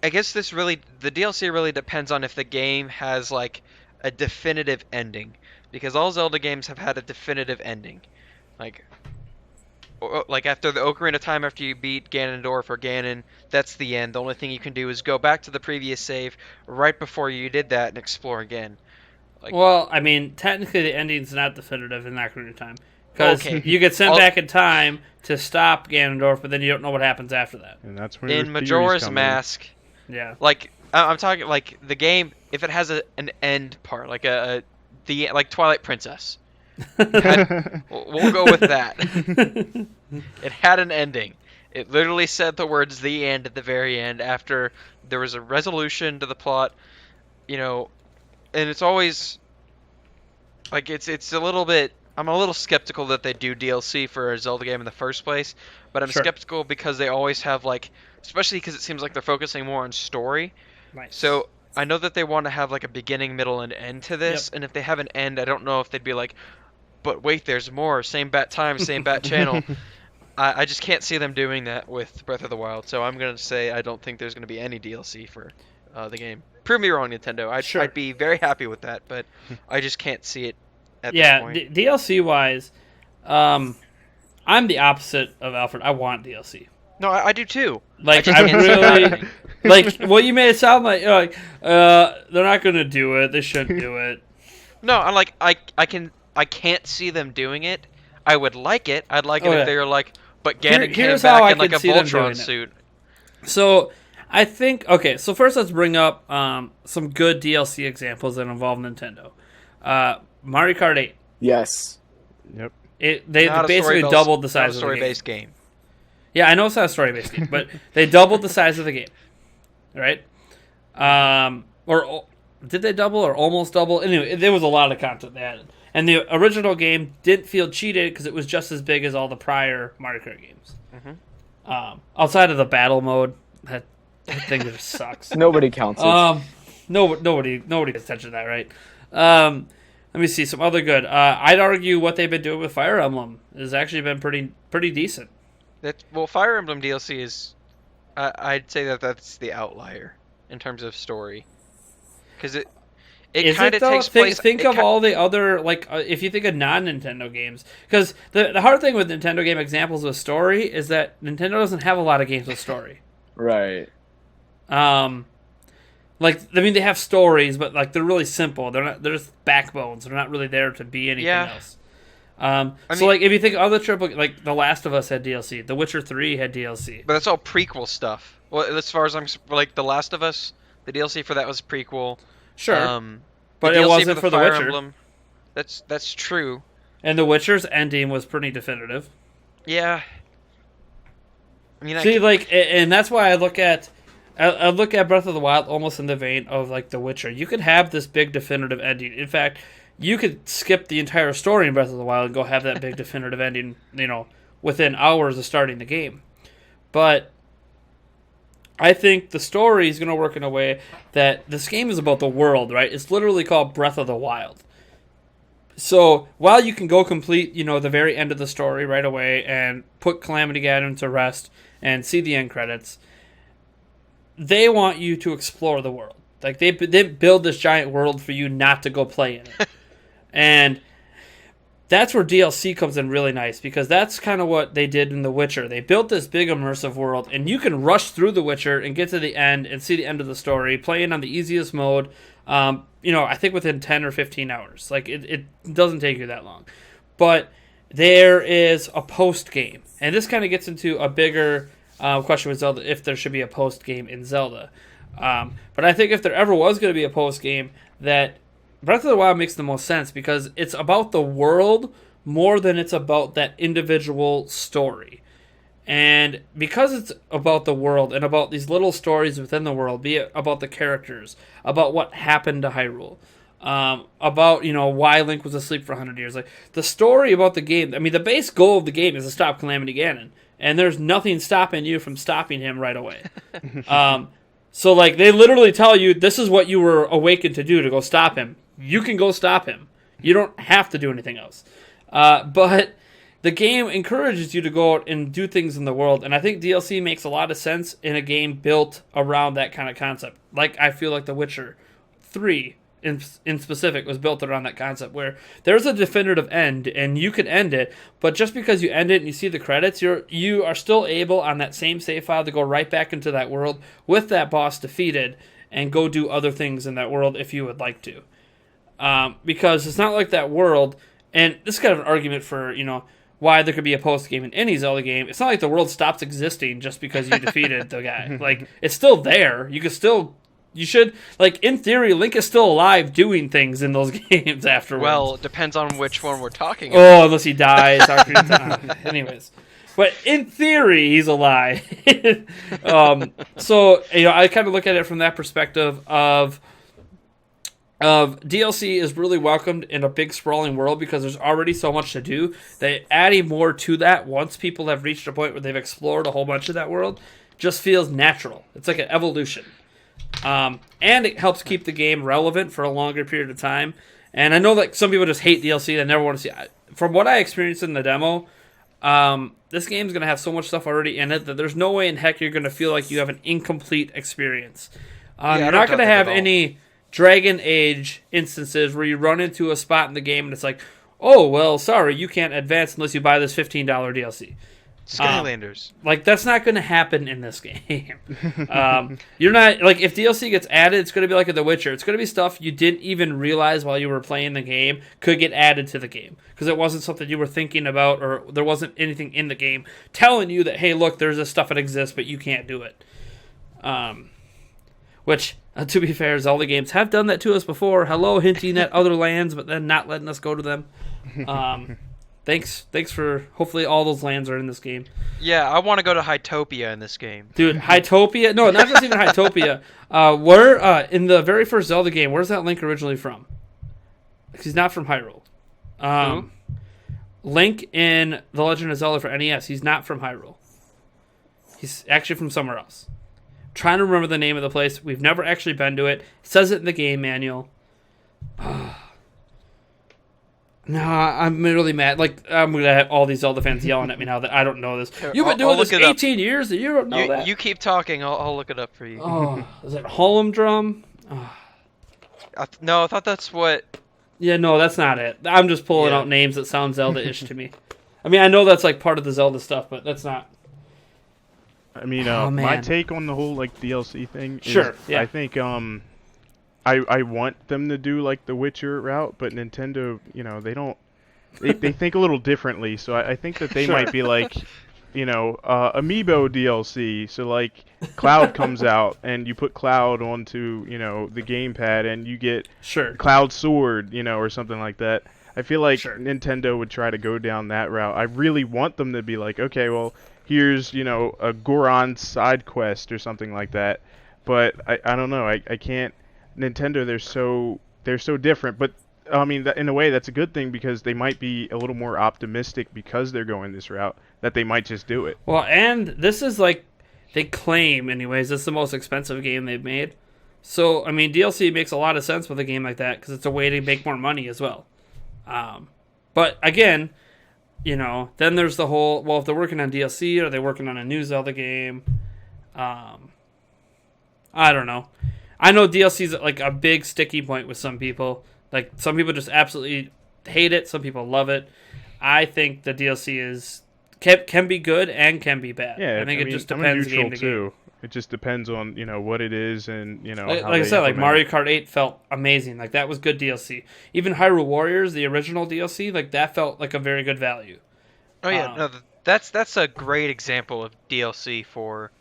I guess the DLC really depends on if the game has like a definitive ending, because all Zelda games have had a definitive ending, like after the Ocarina of Time, after you beat Ganondorf or Ganon, that's the end. The only thing you can do is go back to the previous save right before you did that and explore again. Well, I mean, technically the ending's not definitive in Ocarina of Time. Because Okay. you get sent back in time to stop Ganondorf, but then you don't know what happens after that. And that's when in Majora's Mask, Yeah. I'm talking like the game, if it has an end part, like like Twilight Princess. We'll go with that. It had an ending. It literally said the words "the end" at the very end after there was a resolution to the plot, and it's always like it's a little bit. I'm a little skeptical that they do DLC for a Zelda game in the first place, but I'm skeptical because they always have especially because it seems like they're focusing more on story. Nice. So I know that they want to have like a beginning, middle, and end to this, and if they have an end, I don't know if they'd be like, but wait, there's more. Same bat time, same bat channel. I just can't see them doing that with Breath of the Wild, so I'm going to say I don't think there's going to be any DLC for the game. Prove me wrong, Nintendo. I'd be very happy with that, but I just can't see it at this point. DLC-wise, I'm the opposite of Alfred. I want DLC. No, I do too. Like, I really... Like, you made it sound like, they're not going to do it. They shouldn't do it. No, I'm like, I can't see them doing it. I would like it. I'd like it if they were like, but Ganon came back in like a Voltron suit. So, I think, okay, so first let's bring up some good DLC examples that involve Nintendo. Mario Kart 8. Yes. Yep. They basically doubled the size of the game. Story-based game. Yeah, I know it's not a story-based game, but they doubled the size of the game. Right? Or did they double or almost double? Anyway, there was a lot of content they added. And the original game didn't feel cheated because it was just as big as all the prior Mario Kart games. Mm-hmm. Outside of the battle mode, that thing just sucks. Nobody counts it. Nobody pays attention to that, right? Let me see some other good. I'd argue what they've been doing with Fire Emblem has actually been pretty decent. Fire Emblem DLC is, I'd say that's the outlier in terms of story, because it kind of takes place. Think of all the other if you think of non-Nintendo games, because the hard thing with Nintendo game examples with story is that Nintendo doesn't have a lot of games with story. Right. They have stories, but they're really simple. They're just backbones. They're not really there to be anything else. If you think of other triple, like The Last of Us had DLC, The Witcher 3 had DLC, but that's all prequel stuff. Well, as far as I'm The Last of Us, the DLC for that was prequel. Sure. but it DLC wasn't for The Fire Witcher. Emblem, that's true. And The Witcher's ending was pretty definitive. Yeah. I mean, See, like, and that's why I look at Breath of the Wild almost in the vein of like The Witcher. You could have this big definitive ending. In fact, you could skip the entire story in Breath of the Wild and go have that big definitive ending, within hours of starting the game. But I think the story is going to work in a way that this game is about the world, right? It's literally called Breath of the Wild. So while you can go complete, the very end of the story right away and put Calamity Ganon to rest and see the end credits, they want you to explore the world. Like they build this giant world for you not to go play in it. And that's where DLC comes in really nice, because that's kind of what they did in The Witcher. They built this big immersive world, and you can rush through The Witcher and get to the end and see the end of the story, playing on the easiest mode, I think within 10 or 15 hours. Like, it doesn't take you that long. But there is a post-game, and this kind of gets into a bigger question with Zelda, if there should be a post-game in Zelda. But I think if there ever was going to be a post-game, that Breath of the Wild makes the most sense, because it's about the world more than it's about that individual story. And because it's about the world and about these little stories within the world, be it about the characters, about what happened to Hyrule, about, why Link was asleep for 100 years. Like, the story about the game, I mean, the base goal of the game is to stop Calamity Ganon. And there's nothing stopping you from stopping him right away. So, like, they literally tell you, this is what you were awakened to do, to go stop him. You can go stop him. You don't have to do anything else. But the game encourages you to go out and do things in the world. And I think DLC makes a lot of sense in a game built around that kind of concept. Like, I feel like The Witcher 3 in specific was built around that concept, where there's a definitive end and you can end it, but just because you end it and you see the credits, you are still able on that same save file to go right back into that world with that boss defeated and go do other things in that world if you would like to. Because it's not like that world, and this is kind of an argument for, why there could be a post game in any Zelda game. It's not like the world stops existing just because you defeated the guy. Like, it's still there. You should, like, in theory, Link is still alive doing things in those games afterwards. Well, it depends on which one we're talking about. Oh, unless he dies. Anyways. But in theory, he's alive. So, I kind of look at it from that perspective of DLC is really welcomed in a big sprawling world, because there's already so much to do. That adding more to that once people have reached a point where they've explored a whole bunch of that world just feels natural. It's like an evolution. And it helps keep the game relevant for a longer period of time. And I know that some people just hate DLC, they never want to see it. From what I experienced in the demo, this game's going to have so much stuff already in it that there's no way in heck you're going to feel like you have an incomplete experience. You're not going to have any Dragon Age instances where you run into a spot in the game and it's like, oh, well, sorry, you can't advance unless you buy this $15 DLC. Skylanders. Like, that's not going to happen in this game. You're not, like, if DLC gets added, it's going to be like in The Witcher. It's going to be stuff you didn't even realize while you were playing the game could get added to the game, because it wasn't something you were thinking about, or there wasn't anything in the game telling you that, hey, look, there's this stuff that exists, but you can't do it. Which, to be fair, Zelda games have done that to us before. Hello, hinting at other lands, but then not letting us go to them. Thanks for, hopefully all those lands are in this game. Yeah, I want to go to Hytopia in this game. Dude, Hytopia? No, not just even Hytopia. Where, in the very first Zelda game, where's that Link originally from? He's not from Hyrule. Who? Link in The Legend of Zelda for NES, he's not from Hyrule. He's actually from somewhere else. I'm trying to remember the name of the place. We've never actually been to it. It says it in the game manual. No, I'm really mad. Like, I'm going to have all these Zelda fans yelling at me now that I don't know this. You've been doing this 18 years and you don't know that. You keep talking. I'll look it up for you. Oh, is it Holm Drum? Oh. No, I thought that's what... Yeah, no, that's not it. I'm just pulling out names that sound Zelda-ish to me. I mean, I know that's like part of the Zelda stuff, but that's not. I mean, my take on the whole like DLC thing is, sure, yeah. I think I want them to do like the Witcher route, but Nintendo, they don't. They think a little differently, so I think that they Sure. might be like, Amiibo DLC. So like Cloud comes out and you put Cloud onto the gamepad and you get Sure. Cloud Sword, or something like that. I feel like Sure. Nintendo would try to go down that route. I really want them to be like, okay, well, here's a Goron side quest or something like that. But I don't know. I can't. Nintendo, they're so different. But I mean, in a way, that's a good thing because they might be a little more optimistic because they're going this route that they might just do it. Well, and this is like they claim, anyways, this is the most expensive game they've made. So I mean, DLC makes a lot of sense with a game like that because it's a way to make more money as well. But again, then there's the whole, well, if they're working on DLC, are they working on a new Zelda game? I don't know. I know DLC is like a big sticky point with some people. Like, some people just absolutely hate it. Some people love it. I think the DLC can be good and can be bad. Yeah, I think it just I'm depends neutral game to too. game. It just depends on what it is and Like how I they said, like implement Mario Kart 8 felt amazing. Like, that was good DLC. Even Hyrule Warriors, the original DLC, like that felt like a very good value. Oh yeah, no, that's a great example of DLC for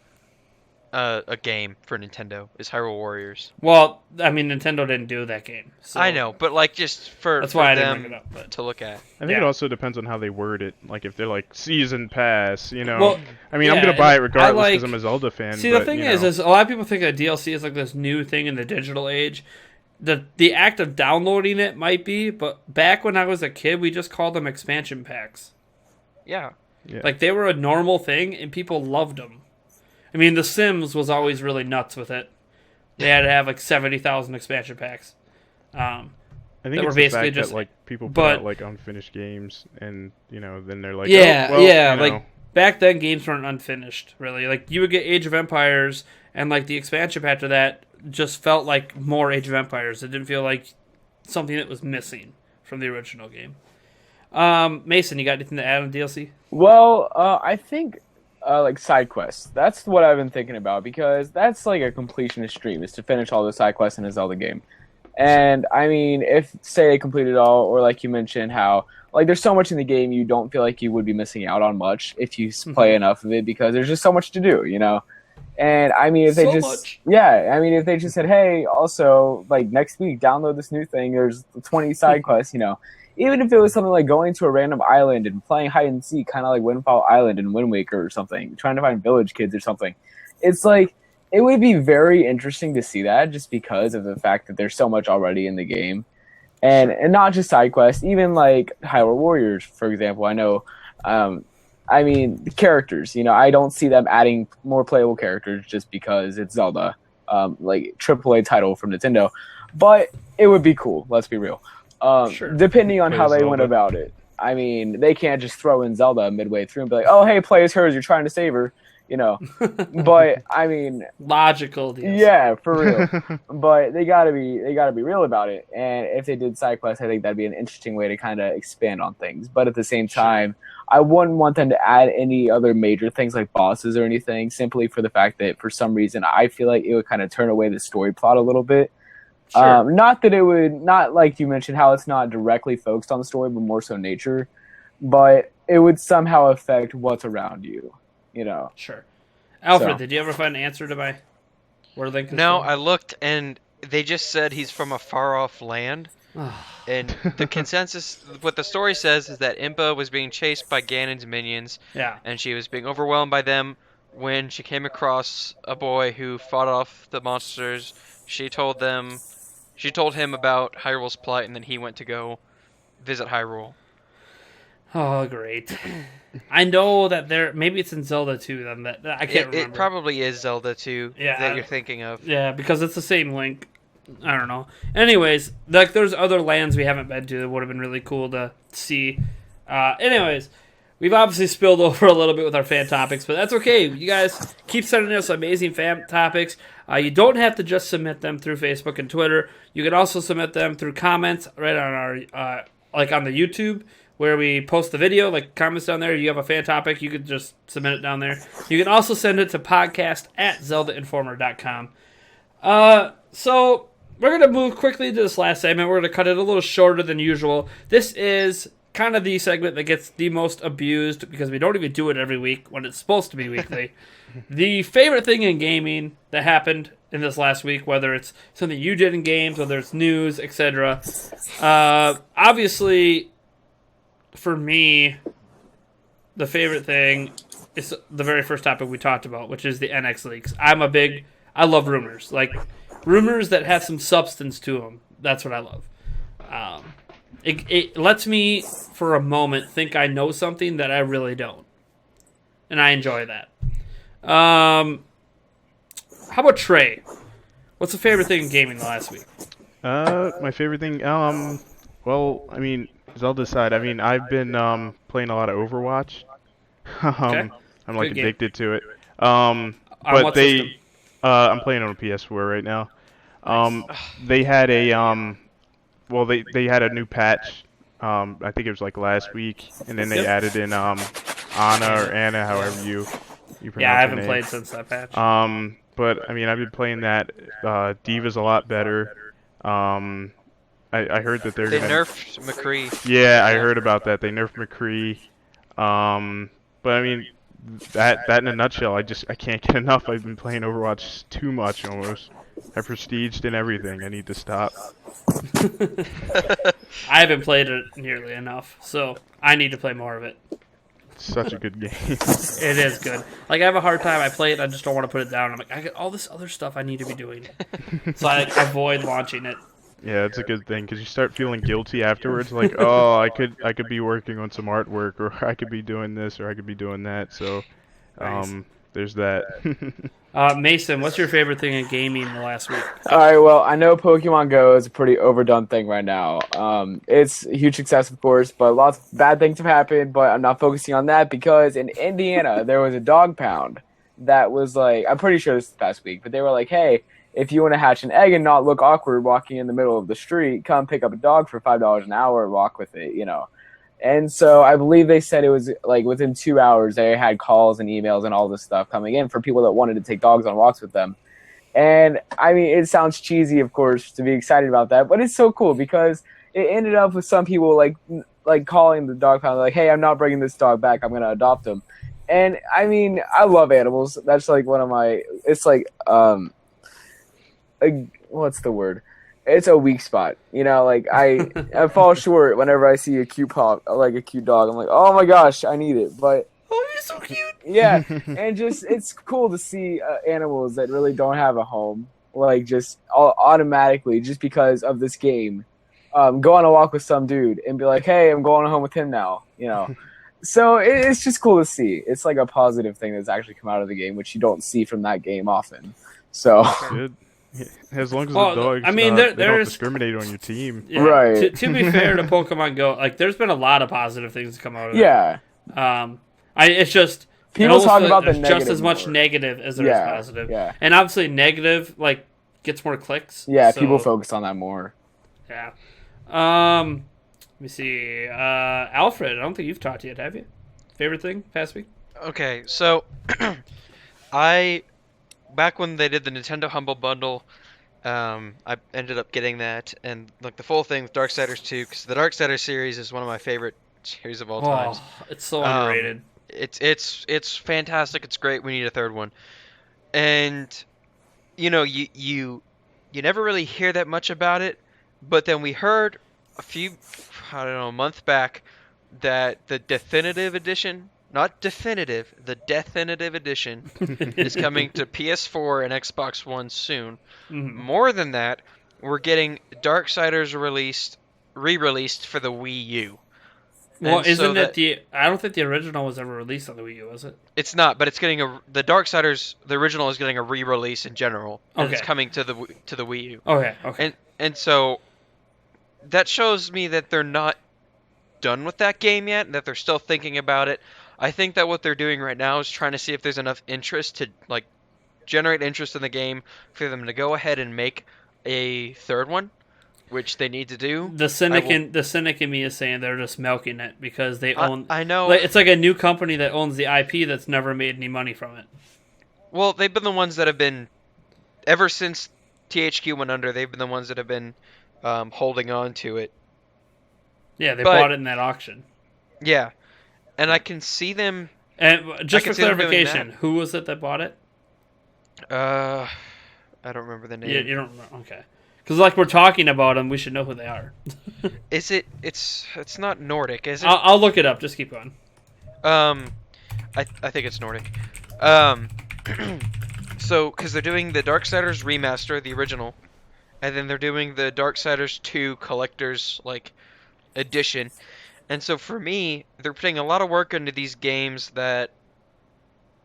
a game for Nintendo is Hyrule Warriors. Well, I mean, Nintendo didn't do that game. So I know, but like just for That's why I them didn't bring it up, but- to look at. I think Yeah. it also depends on how they word it. Like if they're like season pass, Well, I mean, I'm yeah, gonna buy it and regardless I because like- I'm a Zelda fan. See, but, the thing is a lot of people think that DLC is like this new thing in the digital age. The act of downloading it might be, but back when I was a kid, we just called them expansion packs. Yeah. yeah. Like, they were a normal thing, and people loved them. I mean, The Sims was always really nuts with it. They had to have like 70,000 expansion packs. I think that were it's basically the fact just- that like people put but- out like unfinished games, and then they're like, Yeah, oh, well, yeah. you Like, know. back then, games weren't unfinished, really. Like, you would get Age of Empires, and like the expansion pack to that just felt like more Age of Empires. It didn't feel like something that was missing from the original game. Mason, you got anything to add on DLC? Well, I think like side quests. That's what I've been thinking about because that's like a completionist dream is to finish all the side quests in a Zelda game. And I mean, if say they complete it all, or like you mentioned, how like there's so much in the game you don't feel like you would be missing out on much if you play enough of it because there's just so much to do, And I mean, if they So just much. if they just said, hey, also like next week download this new thing. There's 20 side quests, Even if it was something like going to a random island and playing hide and seek, kind of like Windfall Island and Wind Waker or something, trying to find village kids or something. It's like, it would be very interesting to see that just because of the fact that there's so much already in the game. And not just side quests, even like Hyrule Warriors, for example. I know, the characters, I don't see them adding more playable characters just because it's Zelda, like AAA title from Nintendo. But it would be cool, let's be real. Sure. Depending on Play how they Zelda. went about it. I mean, they can't just throw in Zelda midway through and be like, "Oh, hey, play as her as you're trying to save her," But I mean, Logical DLC. yeah, for real. But they gotta be real about it. And if they did side quests, I think that'd be an interesting way to kind of expand on things. But at the same time, I wouldn't want them to add any other major things like bosses or anything, simply for the fact that for some reason I feel like it would kind of turn away the story plot a little bit. Sure. Not that it would, not like you mentioned how it's not directly focused on the story, but more so nature. But it would somehow affect what's around you, Sure. Alfred, So. did you ever find an answer to my where Link is No, from? I looked and they just said he's from a far off land. And the consensus, what the story says, is that Impa was being chased by Ganon's minions, Yeah. and she was being overwhelmed by them when she came across a boy who fought off the monsters. She told him about Hyrule's plight, and then he went to go visit Hyrule. Oh, great. I know that maybe it's in Zelda too. Then that I can't remember. It probably is Zelda 2 Yeah. that you're thinking of. Yeah, because it's the same Link. I don't know. Anyways, like there's other lands we haven't been to that would have been really cool to see. Anyways, we've obviously spilled over a little bit with our fan topics, but that's okay. You guys keep sending us amazing fan topics. You don't have to just submit them through Facebook and Twitter. You can also submit them through comments right on our like on the YouTube where we post the video, like comments down there. You have a fan topic, you could just submit it down there. You can also send it to podcast@zeldainformer.com. So we're going to move quickly to this last segment. We're going to cut it a little shorter than usual. This is kind of the segment that gets the most abused because we don't even do it every week when it's supposed to be weekly. The favorite thing in gaming that happened in this last week, whether it's something you did in games, whether it's news, etc. Obviously, for me, the favorite thing is the very first topic we talked about, which is the NX leaks. I love rumors. Like, rumors that have some substance to them. That's what I love. It lets me, for a moment, think I know something that I really don't. And I enjoy that. How about Trey? What's the favorite thing in gaming the last week? My favorite thing, well, I mean, Zelda side, I mean, I've been playing a lot of Overwatch. Okay. I'm like Good game. addicted to it. On But what they, system? I'm playing on a PS4 right now. They had well, they had a new patch. I think it was like last week, and then they Yep. added in Anna or Anna, however you pronounce Yeah, I her haven't name. played since that patch. But I mean, I've been playing that. Diva's a lot better. I heard that they're They gonna. nerfed McCree. Yeah, I heard about that. They nerfed McCree. But I mean, that in a nutshell, I can't get enough. I've been playing Overwatch too much almost. I prestiged and everything. I need to stop. I haven't played it nearly enough, so I need to play more of it. It's such a good game. It is good. Like, I have a hard time. I play it, I just don't want to put it down. I'm like, I got all this other stuff I need to be doing. So I avoid launching it. Yeah, it's a good thing because you start feeling guilty afterwards. Like, oh, I could be working on some artwork, or I could be doing this, or I could be doing that. So, Nice. there's that. Mason, what's your favorite thing in gaming the last week? All right, well, I know Pokemon Go is a pretty overdone thing right now. It's a huge success, of course, but lots of bad things have happened, but I'm not focusing on that because in Indiana, there was a dog pound that was like, I'm pretty sure this is past week, but they were like, hey, if you want to hatch an egg and not look awkward walking in the middle of the street, come pick up a dog for $5 an hour and walk with it, you know. And so I believe they said it was like within 2 hours they had calls and emails and all this stuff coming in for people that wanted to take dogs on walks with them. And I mean, it sounds cheesy, of course, to be excited about that, but it's so cool because it ended up with some people like calling the dog pound like, "Hey, I'm not bringing this dog back. I'm going to adopt him." And I mean, I love animals. That's like one of my. It's like what's the word? It's a weak spot, you know. Like I fall short whenever I see a cute dog. I'm like, oh my gosh, I need it. But Oh, you're so cute. yeah, and just it's cool to see animals that really don't have a home, like just automatically just because of this game, go on a walk with some dude and be like, hey, I'm going home with him now, you know. So it's just cool to see. It's like a positive thing that's actually come out of the game, which you don't see from that game often. So. Good. As long as Oh, the dogs, I mean, they don't there's- discriminate on your team. Yeah, Right. To be fair to Pokemon Go, like, there's been a lot of positive things that come out of it. Yeah. It's just People it almost talk feels about like the there's just negative as much more. negative as there is Yeah, positive. yeah. And obviously, negative like gets more clicks. Yeah, so, people focus on that more. Yeah. Let me see. Alfred, I don't think you've talked yet, have you? Favorite thing past week? Okay, so back when they did the Nintendo Humble Bundle, I ended up getting that and like the full thing with Darksiders 2 because the Darksiders series is one of my favorite series of all time. Oh, it's so underrated. It's fantastic. It's great. We need a third one. And you know, you never really hear that much about it, but then we heard a month back that the definitive edition, not definitive, the definitive edition is coming to PS4 and Xbox One soon. Mhm. More than that, we're getting Darksiders re-released for the Wii U. Well, And so isn't that- it I don't think the original was ever released on the Wii U, was it? It's not, but it's getting the Darksiders. The original is getting a re-release in general, and it's Okay. coming to the Wii U. Okay. And so that shows me that they're not done with that game yet, and that they're still thinking about it. I think that what they're doing right now is trying to see if there's enough interest to like generate interest in the game for them to go ahead and make a third one, which they need to do. The cynic in me is saying they're just milking it because they own. I know. Like, it's like a new company that owns the IP that's never made any money from it. Well, they've been the ones that have been, ever since THQ went under, they've been the ones that have been holding on to it. Yeah, they But- bought it in that auction. Yeah, and I can see them. And just I can for see them doing clarification, that. who was it that bought it? I don't remember the name. You don't remember? Okay. Because like we're talking about them, we should know who they are. Is it? It's not Nordic, is it? I'll look it up. Just keep going. I think it's Nordic. So because they're doing the Darksiders remaster, the original, and then they're doing the Darksiders 2 collector's like edition. And so for me, they're putting a lot of work into these games that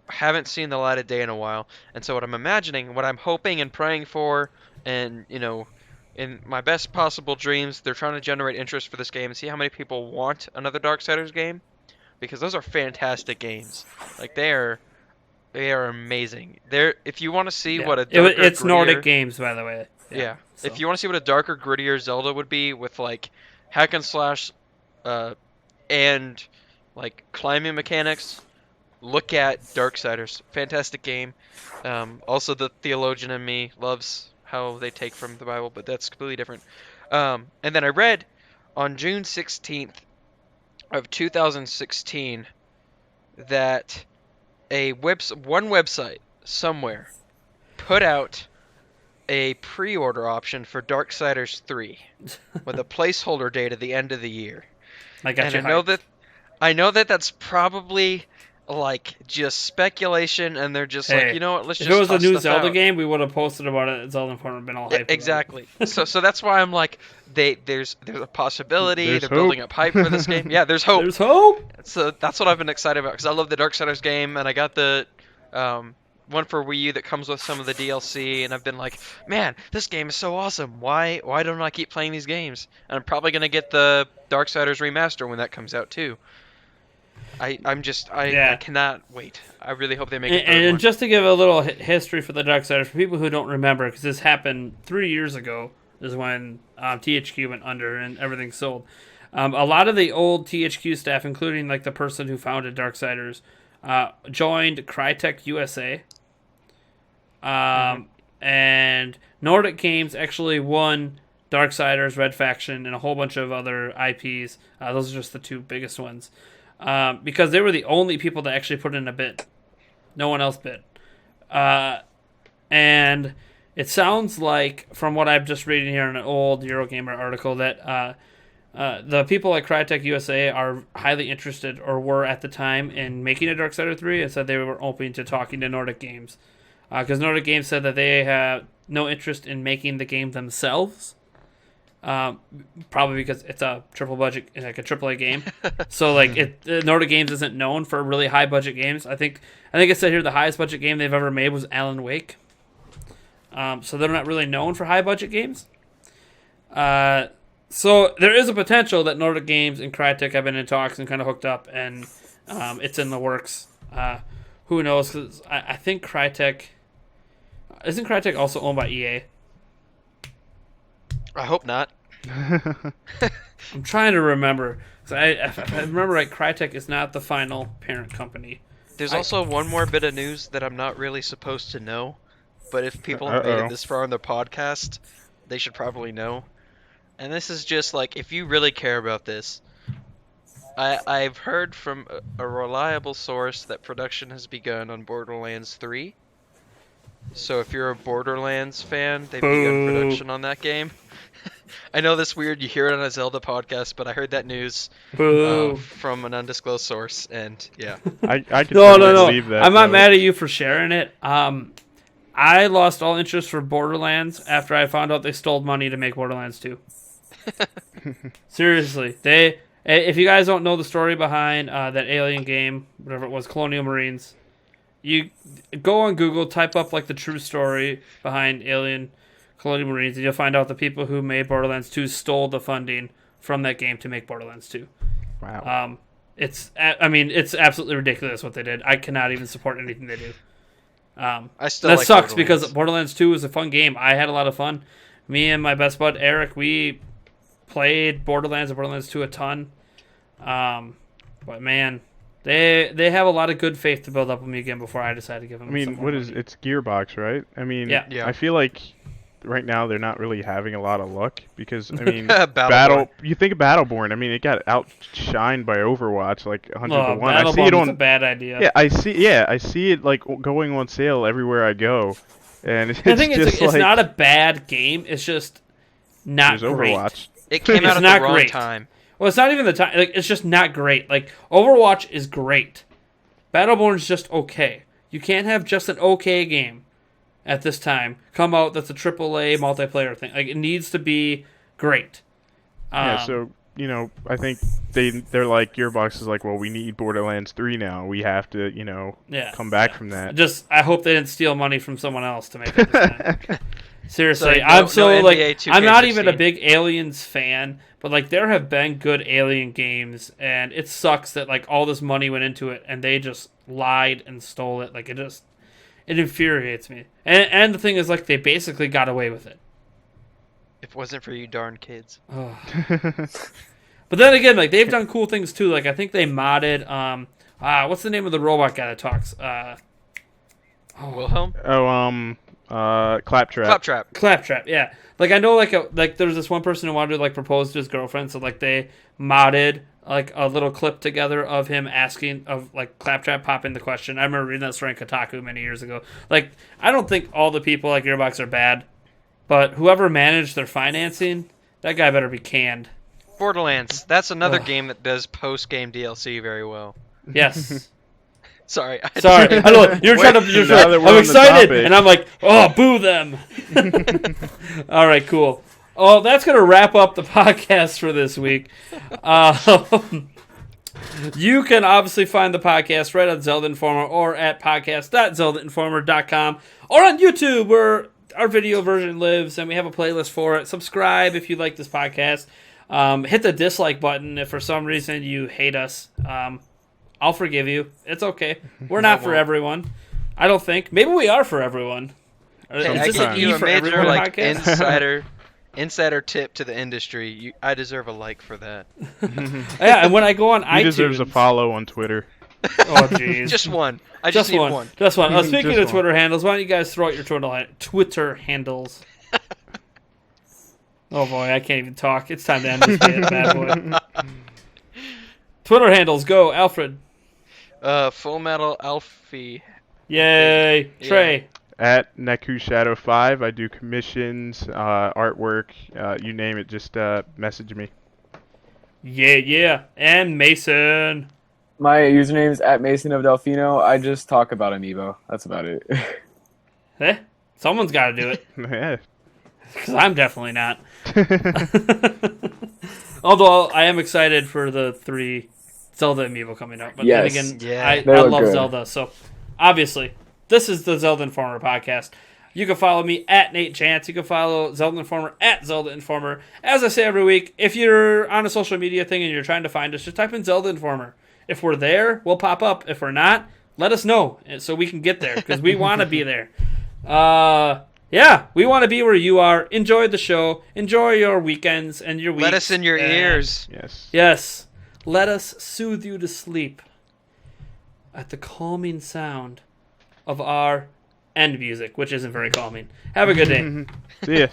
haven't seen the light of day in a while. And so what I'm imagining, what I'm hoping and praying for, and in my best possible dreams, they're trying to generate interest for this game and see how many people want another Darksiders game, because those are fantastic games. Like they are amazing. If you want to see what a darker, it's Nordic grittier- Games, by the way. Yeah. so. If you want to see what a darker, grittier Zelda would be with like hack and slash, and like climbing mechanics, look at Darksiders. Fantastic game. Also, the theologian in me loves how they take from the Bible, but that's completely different. And then I read on June 16th of 2016 that one website somewhere put out a pre-order option for Darksiders 3 with a placeholder date at the end of the year. I got And you. I know that that's probably like just speculation, and they're just Hey, like, you know what, let's if just it was a toss new stuff Zelda out. game, we would have posted about it at Zelda Informer and been all hyped. about it. Exactly. so that's why I'm like, there's a possibility. There's They're hope. building up hype for this game. Yeah, there's hope. There's hope. So that's what I've been excited about, because I love the Darksiders game, and I got the one for Wii U that comes with some of the DLC, and I've been like, man, this game is so awesome. Why don't I keep playing these games? And I'm probably gonna get the Darksiders remaster when that comes out too. I cannot wait. I really hope they make it. And just to give a little history for the Darksiders, for people who don't remember, because this happened 3 years ago, is when THQ went under and everything sold. A lot of the old THQ staff, including like the person who founded Darksiders, joined Crytek USA. And Nordic Games actually won Darksiders, Red Faction, and a whole bunch of other IPs. Those are just the two biggest ones. Because they were the only people that actually put in a bid. No one else bid. And it sounds like, from what I'm just reading here in an old Eurogamer article, that the people at Crytek USA are highly interested, or were at the time, in making a Darksider 3, and said they were open to talking to Nordic Games. Because Nordic Games said that they have no interest in making the game themselves. Probably because it's a triple budget, like a AAA game. So like Nordic Games isn't known for really high budget games. I think it said here the highest budget game they've ever made was Alan Wake. So they're not really known for high budget games. So there is a potential that Nordic Games and Crytek have been in talks and kind of hooked up, and it's in the works. Who knows? Because I think Crytek isn't Crytek also owned by EA. I hope not. I'm trying to remember. So if I remember right, Crytek is not the final parent company. There's also one more bit of news that I'm not really supposed to know, but if people have made it this far on the podcast, they should probably know. And this is just like, if you really care about this, I've heard from a reliable source that production has begun on Borderlands 3. So if you're a Borderlands fan, they've begun production on that game. I know that's weird, you hear it on a Zelda podcast, but I heard that news from an undisclosed source, and yeah. I can No. believe that. I'm not mad at you for sharing it. I lost all interest for Borderlands after I found out they stole money to make Borderlands 2. Seriously, if you guys don't know the story behind that alien game, whatever it was, Colonial Marines, you go on Google, type up like the true story behind Alien Colonial Marines, and you'll find out the people who made Borderlands 2 stole the funding from that game to make Borderlands 2. Wow. It's absolutely ridiculous what they did. I cannot even support anything they do. I still that like sucks Borderlands. because Borderlands 2 is a fun game. I had a lot of fun. Me and my best bud Eric, we played Borderlands and Borderlands 2 a ton. But man, they have a lot of good faith to build up with me again before I decide to give them. I mean, some more money. it's Gearbox, right? I mean, Yeah. Yeah. I feel like right now they're not really having a lot of luck because I mean, Battleborn. You think of Battleborn. I mean, it got outshined by Overwatch like 100 to 1. I see Battleborn it was on a bad idea. Yeah, I see it like going on sale everywhere I go, and it's I think just it's not a bad game. It's just not there's great. Overwatch. It came out It's at not the wrong great. time. Well, it's not even the time. Like, it's just not great. Like, Overwatch is great. Battleborn's just okay. You can't have just an okay game at this time come out that's a AAA multiplayer thing. Like, it needs to be great. Yeah, so I think they're like Gearbox is like, well, we need Borderlands 3 now. We have to come back from that. I hope they didn't steal money from someone else to make it this time. Seriously, So, no NBA I'm not even a 2K16. big Aliens fan, but like there have been good Alien games, and it sucks that like all this money went into it and they just lied and stole it. Like it infuriates me. And the thing is, like, they basically got away with it. If it wasn't for you darn kids. But then again, like they've done cool things too. Like I think they modded what's the name of the robot guy that talks? Wilhelm? Claptrap. Claptrap, yeah. Like I know, like there was this one person who wanted to like propose to his girlfriend, so like they modded like a little clip together of him asking of like Claptrap popping the question. I remember reading that story in Kotaku many years ago. Like I don't think all the people like Gearbox are bad, but whoever managed their financing, that guy better be canned. Borderlands. That's another game that does post-game DLC very well. Yes. Sorry. Sorry. I know you're trying to. now that we're on I'm the excited, topic. and I'm like, oh, boo them. All right, cool. Oh, that's gonna wrap up the podcast for this week. You can obviously find the podcast right on Zelda Informer or at podcast.zeldainformer.com or on YouTube where our video version lives and we have a playlist for it. Subscribe if you like this podcast. Hit the dislike button if for some reason you hate us. I'll forgive you. It's okay. We're not for everyone. I don't think. Maybe we are for everyone. Hey, Is I this give an you E a for major everyone podcast? insider tip to the industry. I deserve a like for that. Yeah, and when I go on He iTunes, deserves a follow on Twitter. Oh, jeez. Just one. I just need one. Just one. Speaking Just of one. Twitter handles, why don't you guys throw out your Twitter handles? Oh boy, I can't even talk. It's time to end this bad boy. Twitter handles, go, Alfred. Full Metal Alfie. Yay, Yeah. Trey. At Neku Shadow 5, I do commissions, artwork, you name it. Just message me. Yeah, and Mason. My username is at Mason of Delfino. I just talk about Amiibo. That's about it. Someone's got to do it. Yeah. Because I'm definitely not. Although I am excited for the 3 Zelda amiibo coming out. But Yes. then again, Yeah. I They look love good. Zelda. So obviously, this is the Zelda Informer podcast. You can follow me at Nate Chance. You can follow Zelda Informer at Zelda Informer. As I say every week, if you're on a social media thing and you're trying to find us, just type in Zelda Informer. If we're there, we'll pop up. If we're not, let us know so we can get there because we want to be there. Yeah, we want to be where you are. Enjoy the show. Enjoy your weekends and your weeks. Let us in your and- ears. Yes. Yes. Let us soothe you to sleep at the calming sound of our end music, which isn't very calming. Have a good day. See ya.